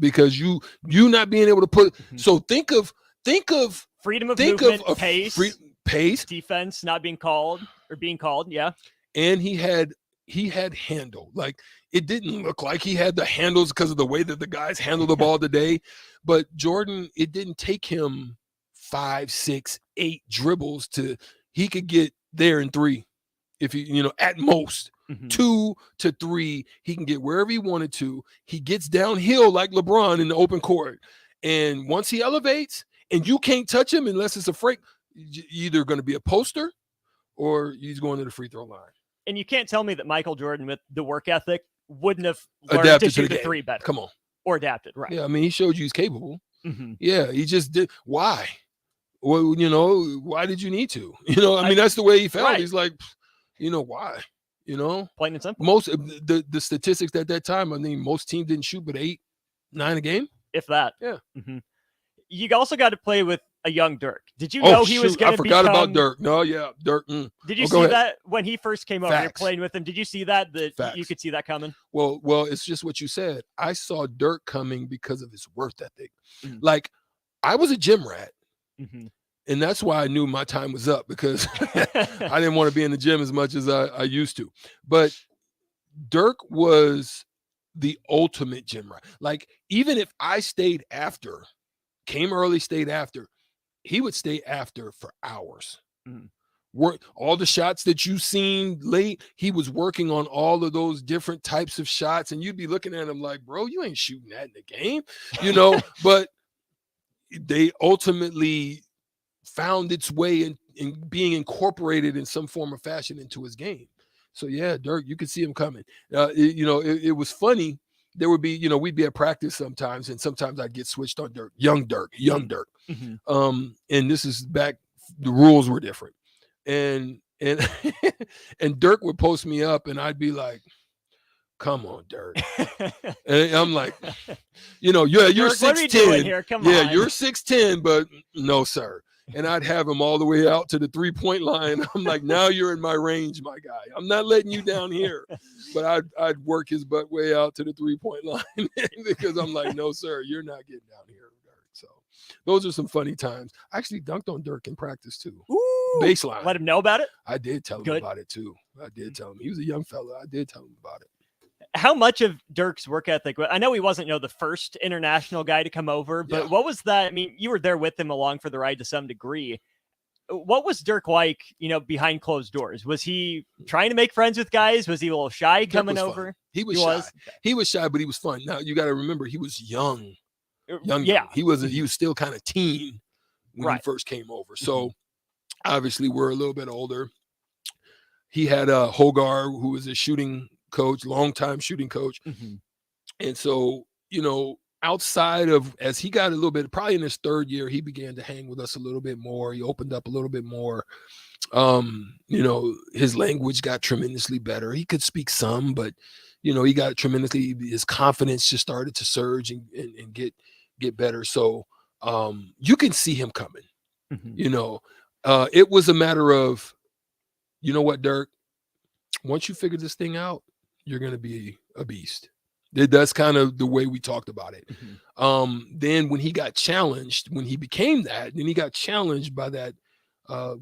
because you not being able to put. So think of freedom of movement, pace, pace, defense not being called or being called. Yeah. And he had he had handle. Like, it didn't look like he had the handles because of the way that the guys handle the ball today. But Jordan, it didn't take him 5, 6, 8 dribbles he could get there in 3. If at most 2 to 3, he can get wherever he wanted to. He gets downhill like LeBron in the open court. And once he elevates, and you can't touch him unless it's a freak, you're either going to be a poster or he's going to the free throw line. And you can't tell me that Michael Jordan, with the work ethic, wouldn't have learned Adapted to shoot the the game. 3 better. Come on. Or adapted, right. Yeah, I mean, he showed you he's capable. Mm-hmm. Yeah, he just did. Why? Well, why did you need to? I mean, that's the way he felt. Right. He's like, why? Plain and simple. Most of the statistics at that time, I mean, most teams didn't shoot but 8, 9 a game. If that. Yeah. Mm-hmm. You also got to play with a young Dirk. Did you know he was going to become... I forgot about Dirk. No, yeah, Dirk. Did you see that when he first came over? You're playing with him. Did you see that Facts. you could see that coming? Well, it's just what you said. I saw Dirk coming because of his work ethic. Mm-hmm. Like, I was a gym rat. Mm-hmm. And that's why I knew my time was up, because I didn't want to be in the gym as much as I used to. But Dirk was the ultimate gym rat. Like, even if I stayed after, came early, stayed after, he would stay after for hours. Work all the shots that you seen late. He was working on all of those different types of shots, and you'd be looking at him like, bro, you ain't shooting that in the game, But they ultimately found its way in being incorporated in some form or fashion into his game. So yeah, Dirk, you could see him coming. It was funny. There would be, we'd be at practice sometimes, and sometimes I'd get switched on Dirk, young Dirk. Mm-hmm. And this is back, the rules were different. And and Dirk would post me up, and I'd be like, come on, Dirk. And I'm like, you're Dirk, 6'10". what are you doing here? Come yeah, on. you're 6'10", but no, sir. And I'd have him all the way out to the 3-point line. I'm like, now you're in my range, my guy. I'm not letting you down here. But I'd work his butt way out to the 3-point line because I'm like, no, sir, you're not getting down here, Dirk. So those are some funny times. I actually dunked on Dirk in practice too. Ooh, baseline. Let him know about it? I did tell him Good. about it too. I did tell him. He was a young fella. I did tell him about it. How much of Dirk's work ethic? I know he wasn't, the first international guy to come over, but what was that? I mean, you were there with him along for the ride to some degree. What was Dirk like, behind closed doors? Was he trying to make friends with guys? Was he a little shy coming over? Fun. He was shy. He was shy, but he was fun. Now you got to remember, he was young. Yeah. He was still kind of teen when he first came over. So obviously we're a little bit older. He had Hogar, who was a shooting coach, longtime shooting coach. Mm-hmm. And so, outside of, as he got a little bit, probably in his 3rd year, he began to hang with us a little bit more. He opened up a little bit more. His language got tremendously better. He could speak some, but, he got tremendously, his confidence just started to surge and get better. So you can see him coming. Mm-hmm. It was a matter of, you know what, Dirk, once you figure this thing out, you're going to be a beast. That's kind of the way we talked about it. Mm-hmm. Then when he got challenged, when he became that, then he got challenged by that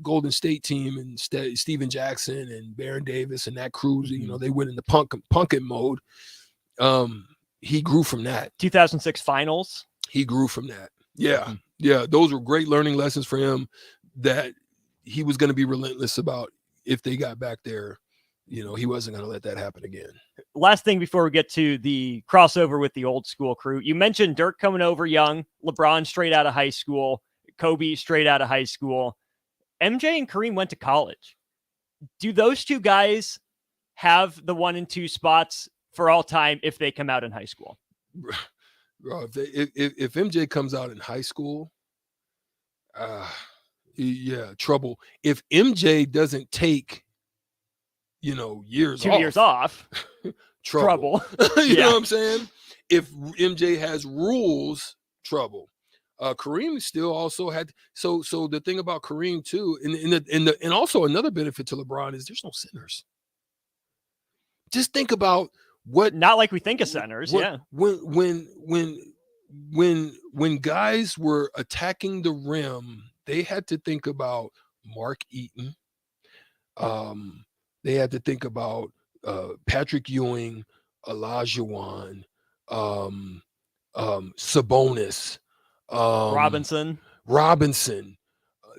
Golden State team and Steven Jackson and Baron Davis and that crew. Mm-hmm. They went into punkin' mode. He grew from that. 2006 finals. He grew from that. Yeah. Yeah. Those were great learning lessons for him that he was going to be relentless about. If they got back there, he wasn't going to let that happen again. Last thing before we get to the crossover with the old school crew, you mentioned Dirk coming over young, LeBron straight out of high school, Kobe straight out of high school. MJ and Kareem went to college. Do those two guys have the 1 and 2 spots for all time if they come out in high school? Bro, if MJ comes out in high school, yeah, trouble. If MJ doesn't take, years 2 off, years off, trouble. You know what I'm saying? If MJ has rules, trouble. Kareem still also had so the thing about Kareem too, and also another benefit to LeBron is there's no centers. Just think about what, not like we think of centers. When guys were attacking the rim, they had to think about Mark Eaton. They had to think about Patrick Ewing, Olajuwon, Sabonis, Robinson,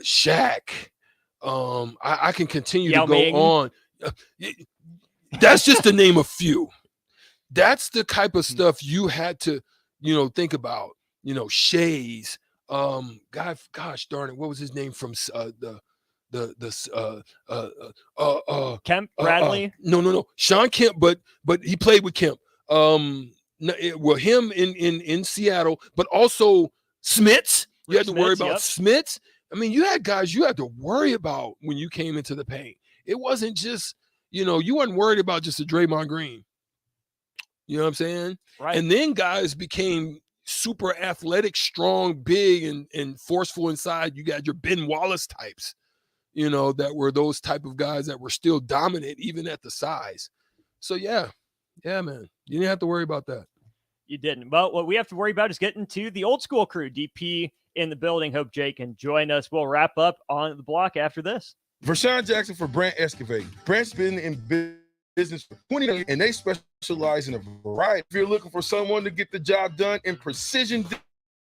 Shaq. I can continue to go on. That's just to name a few. That's the type of stuff you had to, think about. Shays. Gosh darn it, what was his name from Kemp Bradley? No, Sean Kemp, but he played with Kemp. Him in Seattle, but also Smits. You had to worry about Smits. I mean, you had guys you had to worry about when you came into the paint. It wasn't just, you weren't worried about just a Draymond Green. You know what I'm saying? Right. And then guys became super athletic, strong, big, and forceful inside. You got your Ben Wallace types, that were those type of guys that were still dominant even at the size. So yeah, man, you didn't have to worry about that. You didn't. But what we have to worry about is getting to the old school crew. DP in the building. Hope Jay can join us. We'll wrap up on the block after this. Vershawn Jackson for Brant Excavating. Brant's been in business for 20 years, and they specialize in a variety. If you're looking for someone to get the job done in precision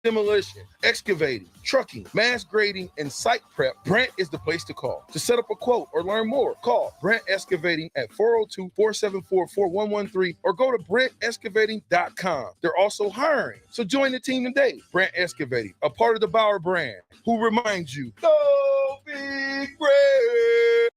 demolition, excavating, trucking, mass grading, and site prep, Brant is the place to call. To set up a quote or learn more, call Brant Excavating at 402-474-4113 or go to BrantExcavating.com. They're also hiring, so join the team today. Brant Excavating, a part of the Bauer brand, who reminds you, go Big Brand!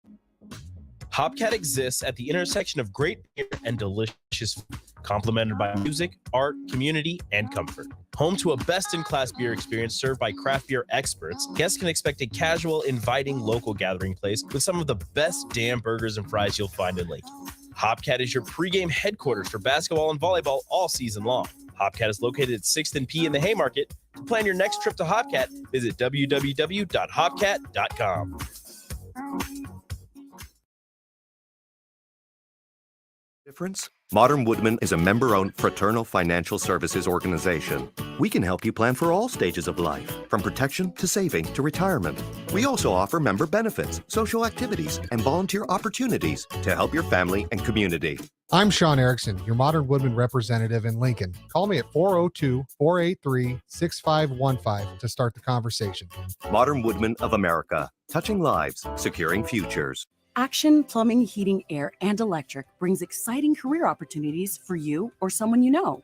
Hopcat exists at the intersection of great beer and delicious food, complemented by music, art, community, and comfort. Home to a best-in-class beer experience served by craft beer experts, guests can expect a casual, inviting local gathering place with some of the best damn burgers and fries you'll find in Lincoln. Hopcat is your pregame headquarters for basketball and volleyball all season long. Hopcat is located at 6th and P in the Haymarket. To plan your next trip to Hopcat, visit www.hopcat.com. Difference? Modern Woodman is a member-owned fraternal financial services organization. We can help you plan for all stages of life, from protection to saving to retirement. We also offer member benefits, social activities, and volunteer opportunities to help your family and community. I'm Sean Erickson, your Modern Woodman representative in Lincoln. Call me at 402-483-6515 to start the conversation. Modern Woodman of America, touching lives, securing futures. Action Plumbing, Heating, Air, and Electric brings exciting career opportunities for you or someone you know.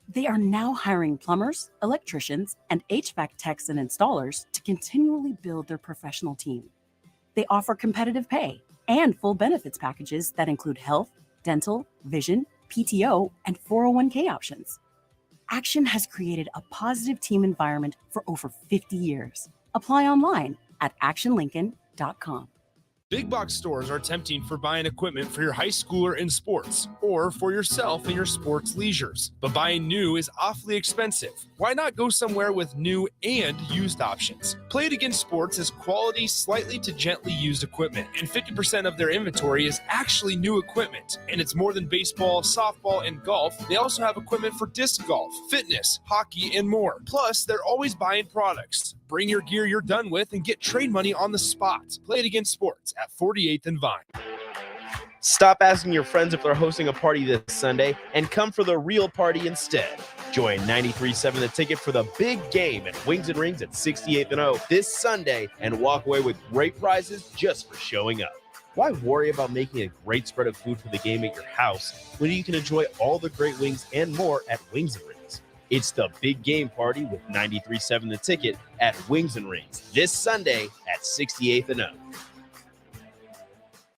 They are now hiring plumbers, electricians, and HVAC techs and installers to continually build their professional team. They offer competitive pay and full benefits packages that include health, dental, vision, PTO, and 401k options. Action has created a positive team environment for over 50 years. Apply online at actionlincoln.com. Big box stores are tempting for buying equipment for your high schooler in sports or for yourself in your sports leisures. But buying new is awfully expensive. Why not go somewhere with new and used options? Play It Again Sports has quality, slightly to gently used equipment, and 50% of their inventory is actually new equipment. And it's more than baseball, softball, and golf. They also have equipment for disc golf, fitness, hockey, and more. Plus, they're always buying products. Bring your gear you're done with and get trade money on the spot. Play It Again Sports at 48th and Vine. Stop asking your friends if they're hosting a party this Sunday and come for the real party instead. Join 93.7 The Ticket for the big game at Wings and Rings at 68th and O this Sunday and walk away with great prizes just for showing up. Why worry about making a great spread of food for the game at your house when you can enjoy all the great wings and more at Wings and Rings? It's the big game party with 93.7 The Ticket at Wings and Rings this Sunday at 68th and O.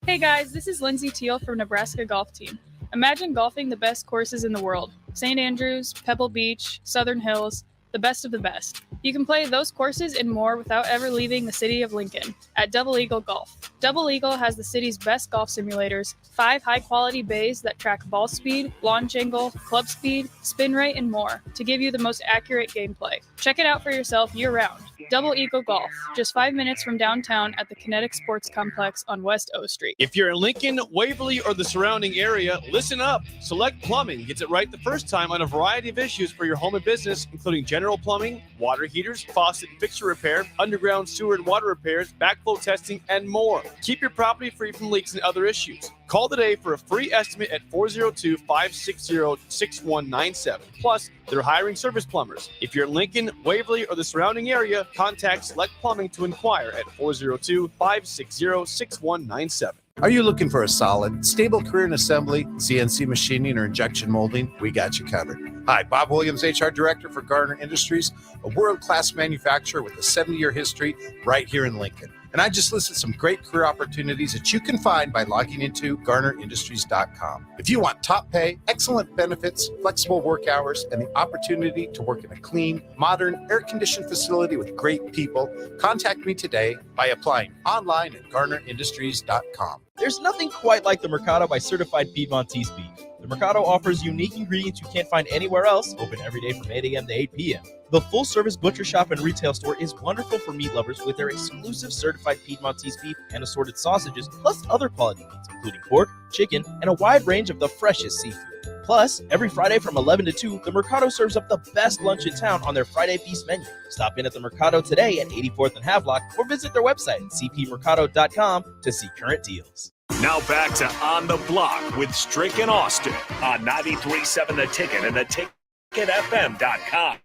Hey guys, this is Lindsay Teal from Nebraska Golf Team. Imagine golfing the best courses in the world. St. Andrews, Pebble Beach, Southern Hills, the best of the best. You can play those courses and more without ever leaving the city of Lincoln at Double Eagle Golf. Double Eagle has the city's best golf simulators, 5 high-quality bays that track ball speed, launch angle, club speed, spin rate, and more to give you the most accurate gameplay. Check it out for yourself year-round. Double Eagle Golf, just 5 minutes from downtown at the Kinetic Sports Complex on West O Street. If you're in Lincoln, Waverly, or the surrounding area, listen up. Select Plumbing gets it right the first time on a variety of issues for your home and business, including general plumbing, water heaters, faucet and fixture repair, underground sewer and water repairs, backflow testing, and more. Keep your property free from leaks and other issues. Call today for a free estimate at 402-560-6197. Plus, they're hiring service plumbers. If you're in Lincoln, Waverly, or the surrounding area, contact Select Plumbing to inquire at 402-560-6197. Are you looking for a solid, stable career in assembly, CNC machining, or injection molding? We got you covered. Hi, Bob Williams, HR Director for Garner Industries, a world-class manufacturer with a 70-year history right here in Lincoln. And I just listed some great career opportunities that you can find by logging into GarnerIndustries.com. If you want top pay, excellent benefits, flexible work hours, and the opportunity to work in a clean, modern, air-conditioned facility with great people, contact me today by applying online at GarnerIndustries.com. There's nothing quite like the Mercado by Certified Piedmontese beef. The Mercado offers unique ingredients you can't find anywhere else, open every day from 8 a.m. to 8 p.m. The full-service butcher shop and retail store is wonderful for meat lovers with their exclusive certified Piedmontese beef and assorted sausages, plus other quality meats, including pork, chicken, and a wide range of the freshest seafood. Plus, every Friday from 11 to 2, the Mercado serves up the best lunch in town on their Friday Feast menu. Stop in at the Mercado today at 84th and Havelock or visit their website at cpmercado.com to see current deals. Now back to On the Block with Strick and Austin on 93.7 The Ticket and theticketfm.com.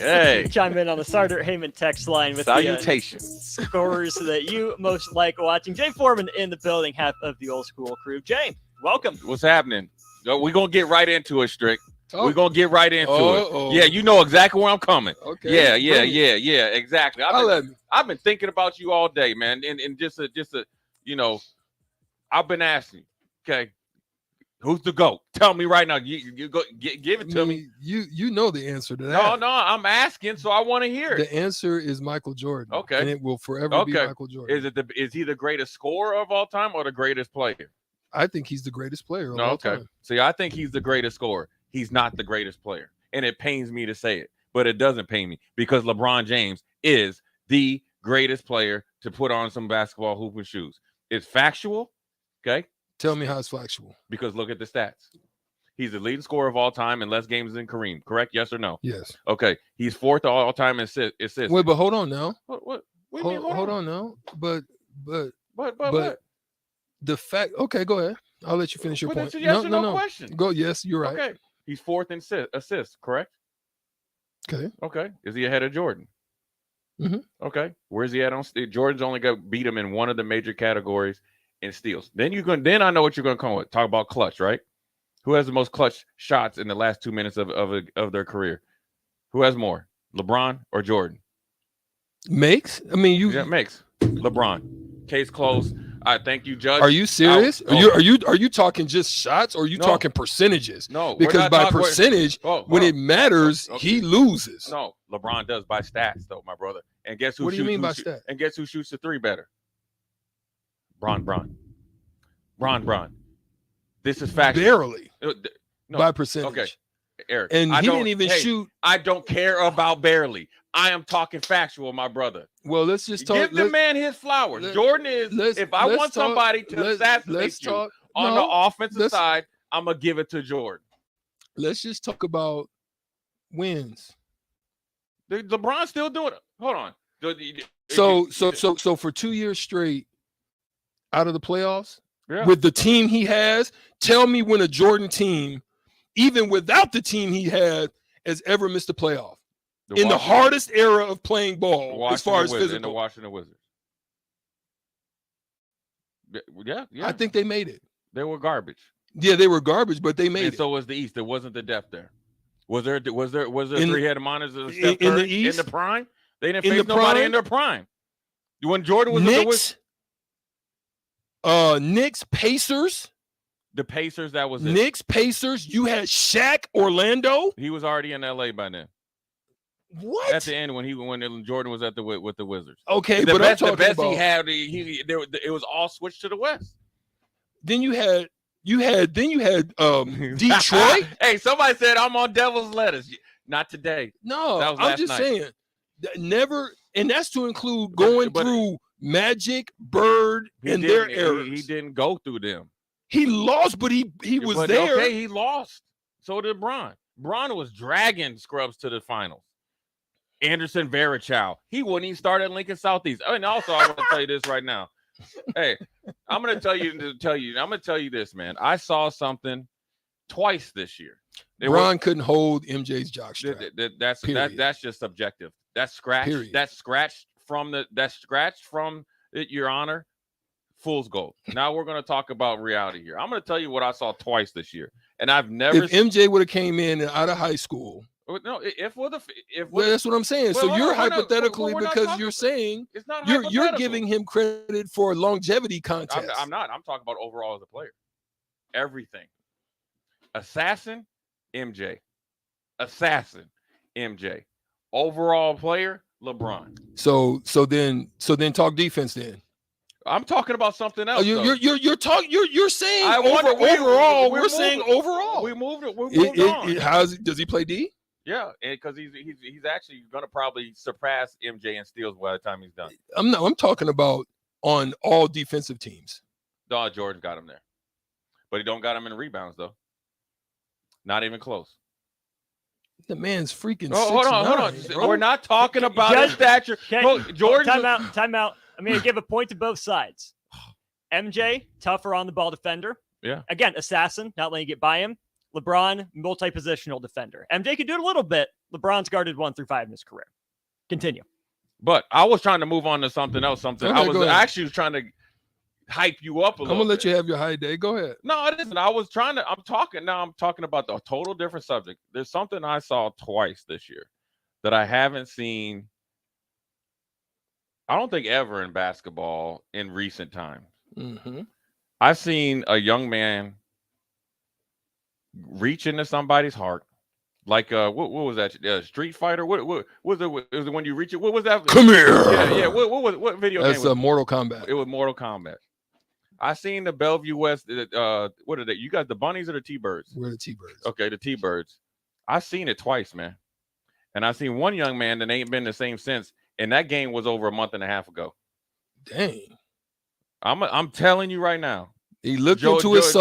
Hey. Chime in on the Sartor Heyman text line with salutations. The scores that you most like watching. Jay Foreman in the building, half of the old school crew. Jay, welcome. What's happening? We're going to get right into it, Strick. We're going to get right into it. Yeah, you know exactly where I'm coming. Okay. Yeah, exactly. I've been thinking about you all day, man. And just a I've been asking, okay, who's the GOAT? Tell me right now. You go give it to me. You know the answer to that. No, I'm asking, so I want to hear it. The answer is Michael Jordan. Okay. And it will forever be Michael Jordan. Is he the greatest scorer of all time or the greatest player? I think he's the greatest player of all time. See, I think he's the greatest scorer. He's not the greatest player. And it pains me to say it, but it doesn't pain me because LeBron James is the greatest player to put on some basketball hoop and shoes. It's factual, okay? Tell me how it's factual. Because look at the stats. He's the leading scorer of all time in less games than Kareem, correct? Yes or no? Yes. Okay. He's fourth all time in assists. Wait, but hold on now. What Hold on now. But the fact. Okay, go ahead. I'll let you finish your point. It's a yes or no question. Go. Yes, you're right. Okay. He's fourth in assists, correct? Okay. Is he ahead of Jordan? Mm-hmm. Okay. Where's he at on steals? Jordan's only got beat him in one of the major categories in steals. Then I know what you're going to come with. Talk about clutch, right? Who has the most clutch shots in the last 2 minutes of their career? Who has more, LeBron or Jordan? Makes? I mean, Yeah, makes. LeBron. Case closed. All right, thank you, Judge. Are you serious? Are you talking just shots or are you talking percentages? No, because by percentage, when it matters, he loses. No, LeBron does by stats, though, my brother. And guess who? What do you mean by stats? And guess who shoots the three better? Bron. This is fact. Barely. No, by percentage. Okay, Eric. And he didn't even shoot. I don't care about barely. I am talking factual, my brother. Well, let's just talk. Give the man his flowers. Jordan is. If I want somebody to assassinate you on the offensive side, I'm gonna give it to Jordan. Let's just talk about wins. LeBron's still doing it. Hold on. So for 2 years straight, out of the playoffs, with the team he has, tell me when a Jordan team, even without the team he had, has ever missed a playoff. In the hardest era of playing ball, as far as physical. In the Washington Wizards. Yeah. I think they made it. They were garbage. Yeah, they were garbage, but they made it. So was the East. There wasn't the depth there. Was there three-headed monsters in the East? In the prime? They didn't face nobody in their prime. When Jordan was with the Wizards. Knicks, Pacers. The Pacers, that was it. Knicks, Pacers. You had Shaq, Orlando. He was already in LA by then. What? At the end when Jordan was with the Wizards. Okay, the but best, I'm talking the best about, he had, it was all switched to the West. Then you had You had Detroit. Hey, somebody said I'm on Devil's Lettuce. Not today. No, that was I'm last just night. saying. Never, and that's to include going through Magic, Bird, and their errors. He didn't go through them. He lost, but he was there. Okay, he lost. So did Bron. Bron was dragging scrubs to the finals. Anderson Verichau. He wouldn't even start at Lincoln Southeast. And also, I want to tell you this right now. Hey, I'm going to tell you this, man. I saw something twice this year. Bron couldn't hold MJ's jockstrap. That's just subjective. That's scratched. Period. That's scratched from your honor. Fool's gold. Now we're going to talk about reality here. I'm going to tell you what I saw twice this year, and I've never. If MJ would have came in out of high school. No, well, that's what I'm saying. Well, so you're hold on, hypothetically because you're saying it's not you're giving him credit for longevity contest. I'm not. I'm talking about overall as a player. Everything. Assassin, MJ. Assassin, MJ. Overall player, LeBron. So then talk defense then. I'm talking about something else. You're saying overall. We're saying overall. We moved it. We moved on. Does he play D? Yeah, because he's actually going to probably surpass MJ in steals by the time he's done. I'm talking about on all defensive teams. No, Jordan got him there, but he don't got him in rebounds though. Not even close. The man's freaking. Hold on. Bro. We're not talking about his stature. Jordan, time out. I'm going to give a point to both sides. MJ, tougher on the ball defender. Yeah. Again, assassin, not letting you get by him. LeBron, multi-positional defender. MJ can do it a little bit. LeBron's guarded 1 through 5 in his career. Continue. But I was trying to move on to something else. I was actually trying to hype you up a little. I'm gonna let you have your high day. Go ahead. No, it isn't. I'm talking about the total different subject. There's something I saw twice this year that I haven't seen. I don't think ever in basketball in recent times. Mm-hmm. I've seen a young man reach into somebody's heart, like what was that? Street Fighter? What was it? Was it when you reach it? What was that? Come here. Yeah. What video game? That's Mortal Kombat. It was Mortal Kombat. I seen the Bellevue West. What are they? You got the bunnies or the T-Birds? We're the T-Birds. Okay, the T-Birds. I seen it twice, man. And I seen one young man that ain't been the same since. And that game was over a month and a half ago. Dang. I'm telling you right now. He looked into his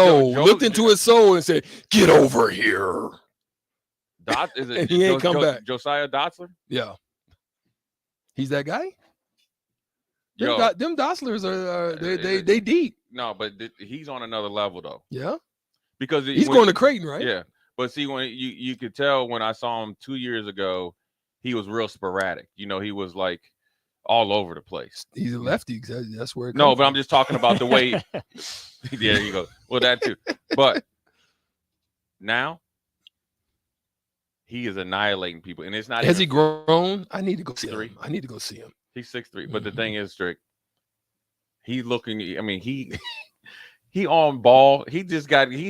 soul and said, "Get over here." And he ain't come back. Josiah Dotzler? Yeah. He's that guy? Yo, them Dotzlers are they deep. No, but he's on another level though. Yeah. Because he's going to Creighton, right? Yeah. But see, when you could tell when I saw him 2 years ago, he was real sporadic. You know, he was like all over the place. He's a lefty. That's where it No, comes but from. I'm just talking about the way. Yeah, there you go. Well, that too. But now he is annihilating people, and it's not. Has he grown? I need to go see 6'3". him. I need to go see him. He's 6'3". But the thing is, Strick, he looking. I mean, he on ball. He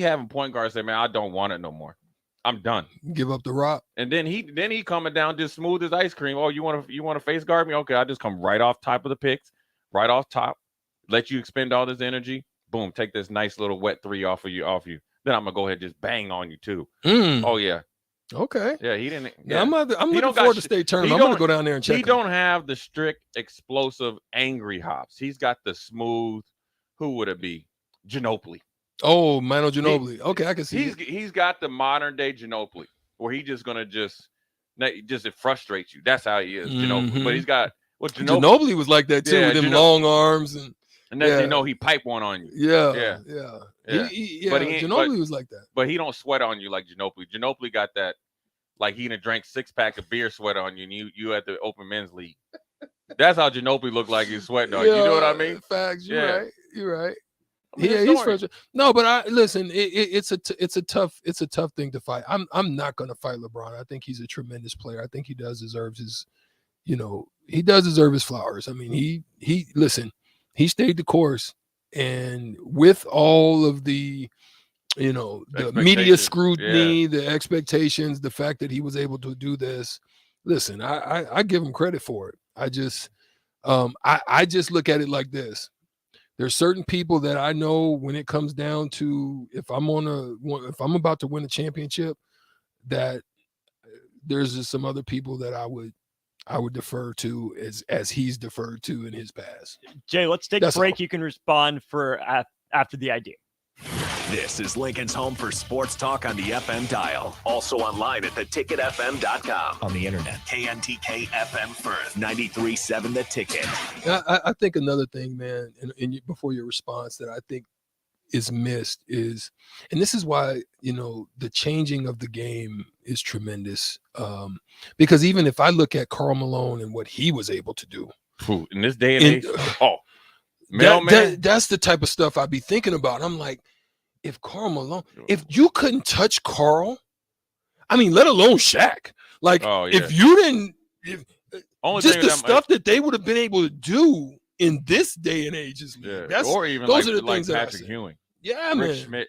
having point guards say, "Man, I don't want it no more. I'm done. Give up the rock." And then he coming down just smooth as ice cream. Oh, you want to face guard me? Okay, I just come right off top of the picks, right off top. Let you expend all this energy. Boom, take this nice little wet three off you. Then I'm gonna go ahead and just bang on you too. Oh yeah. Okay. Yeah, he didn't. Yeah, I'm looking forward to state tournament. I'm gonna go down there and check. He don't have the strict, explosive, angry hops. He's got the smooth. Who would it be? Ginobili. Oh, Manu Ginobili. Okay, I can see. He's got the modern day Ginobili, where he just gonna just it frustrates you. That's how he is, Ginobili. But he's got Ginobili was like that too, with them long arms and then you know he pipe one on you. Yeah. But Ginobili was like that. But he don't sweat on you like Ginobili. Ginobili got that, like he done drank 6-pack of beer sweat on you, and you at the open men's league. That's how Ginobili looked like he's sweating on you. You know what I mean? Facts. You're right. I mean, Yeah, he's frustrated. No, but I listen. It's a tough thing to fight. I'm not going to fight LeBron. I think he's a tremendous player. I think he deserves his, he does deserve his flowers. I mean, he stayed the course, and with all of the, the media scrutiny, the expectations, the fact that he was able to do this. Listen, I give him credit for it. I just look at it like this. There's certain people that I know when it comes down to if I'm about to win a championship, that there's just some other people that I would defer to as he's deferred to in his past. Jay, let's take a break. You can respond for after the idea. This is Lincoln's home for sports talk on the FM dial. Also online at theticketfm.com. On the internet. KNTK FM Firth, 93.7 The Ticket. I think another thing, man, and before your response that I think is missed is, and this is why, the changing of the game is tremendous. Because even if I look at Karl Malone and what he was able to do. In this day and age, that's the type of stuff I'd be thinking about. I'm like, if Karl Malone, if you couldn't touch Karl, I mean, let alone Shaq. Like, if you didn't, just the stuff that they would have been able to do in this day and age is, or even those like, are the things that Patrick Ewing. Yeah, man.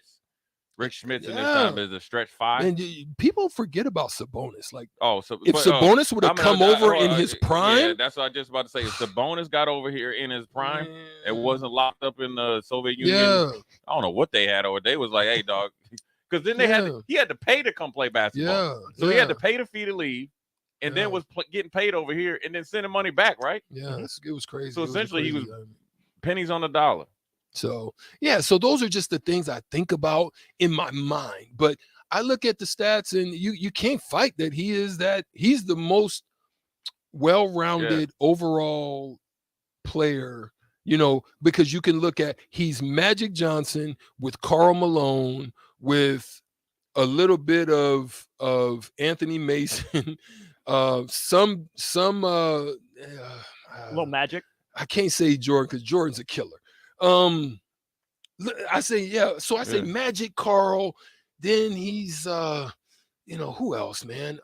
Rick Schmitz in this time is a stretch 5. And people forget about Sabonis. Like, if Sabonis would have come over in his prime, yeah, that's what I was just about to say. If Sabonis got over here in his prime and wasn't locked up in the Soviet Union, I don't know what they had over. They was like, hey, dog, because then he had to pay to come play basketball. So he had to pay the fee to leave, and then was getting paid over here, and then sending money back, right? Yeah, it was crazy. So essentially, he was pennies on the dollar. So, so those are just the things I think about in my mind. But I look at the stats, and you can't fight that he's the most well-rounded overall player, because you can look at, he's Magic Johnson with Karl Malone, with a little bit of Anthony Mason, some little Magic. I can't say Jordan because Jordan's a killer. I say, so I say Magic, Karl, then he's who else, man?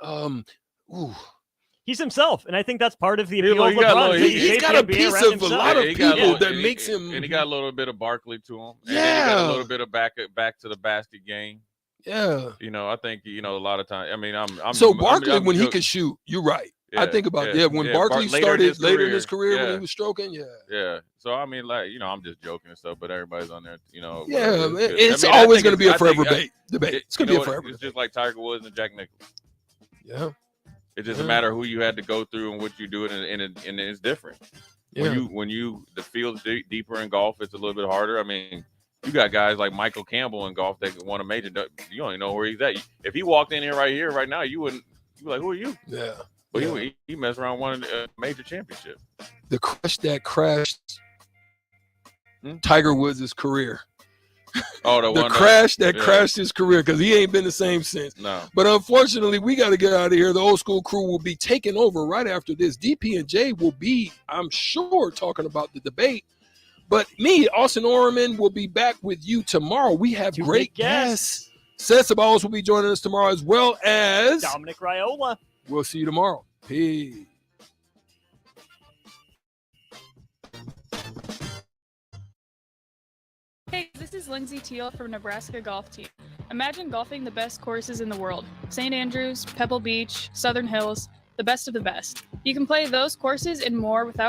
He's himself, and I think that's part of the appeal of LeBron. He's got a piece of a lot of people that makes him, and he got a little bit of Barkley to him. And then he got a little bit of back to the basket game. Yeah. I think, a lot of times, I mean, Barkley, when he could shoot, you're right. I think about when Barkley started later in his career when he was stroking. Yeah. So I mean, like, I'm just joking and stuff, but everybody's on there, it's always going to be a forever debate. It's going to be a forever. It's just like Tiger Woods and Jack Nicklaus. Yeah. It doesn't matter who you had to go through and what you do, and it's different. Yeah. When you the field's deeper in golf, it's a little bit harder. I mean, you got guys like Michael Campbell in golf that won a major. You don't even know where he's at. If he walked in here right now, you wouldn't. You'd be like, who are you? Yeah. But he messed around won a major championship. The crash that crashed Tiger Woods' career. The crash that crashed his career, because he ain't been the same since. No. But unfortunately, we got to get out of here. The old school crew will be taking over right after this. DP and J will be, I'm sure, talking about the debate. But me, Austin Orman, will be back with you tomorrow. We have great guests. Seth Sabalos will be joining us tomorrow, as well as Dominic Raiola. We'll see you tomorrow. Peace. Hey, this is Lindsay Teal from Nebraska Golf Team. Imagine golfing the best courses in the world. St. Andrews, Pebble Beach, Southern Hills, the best of the best. You can play those courses and more without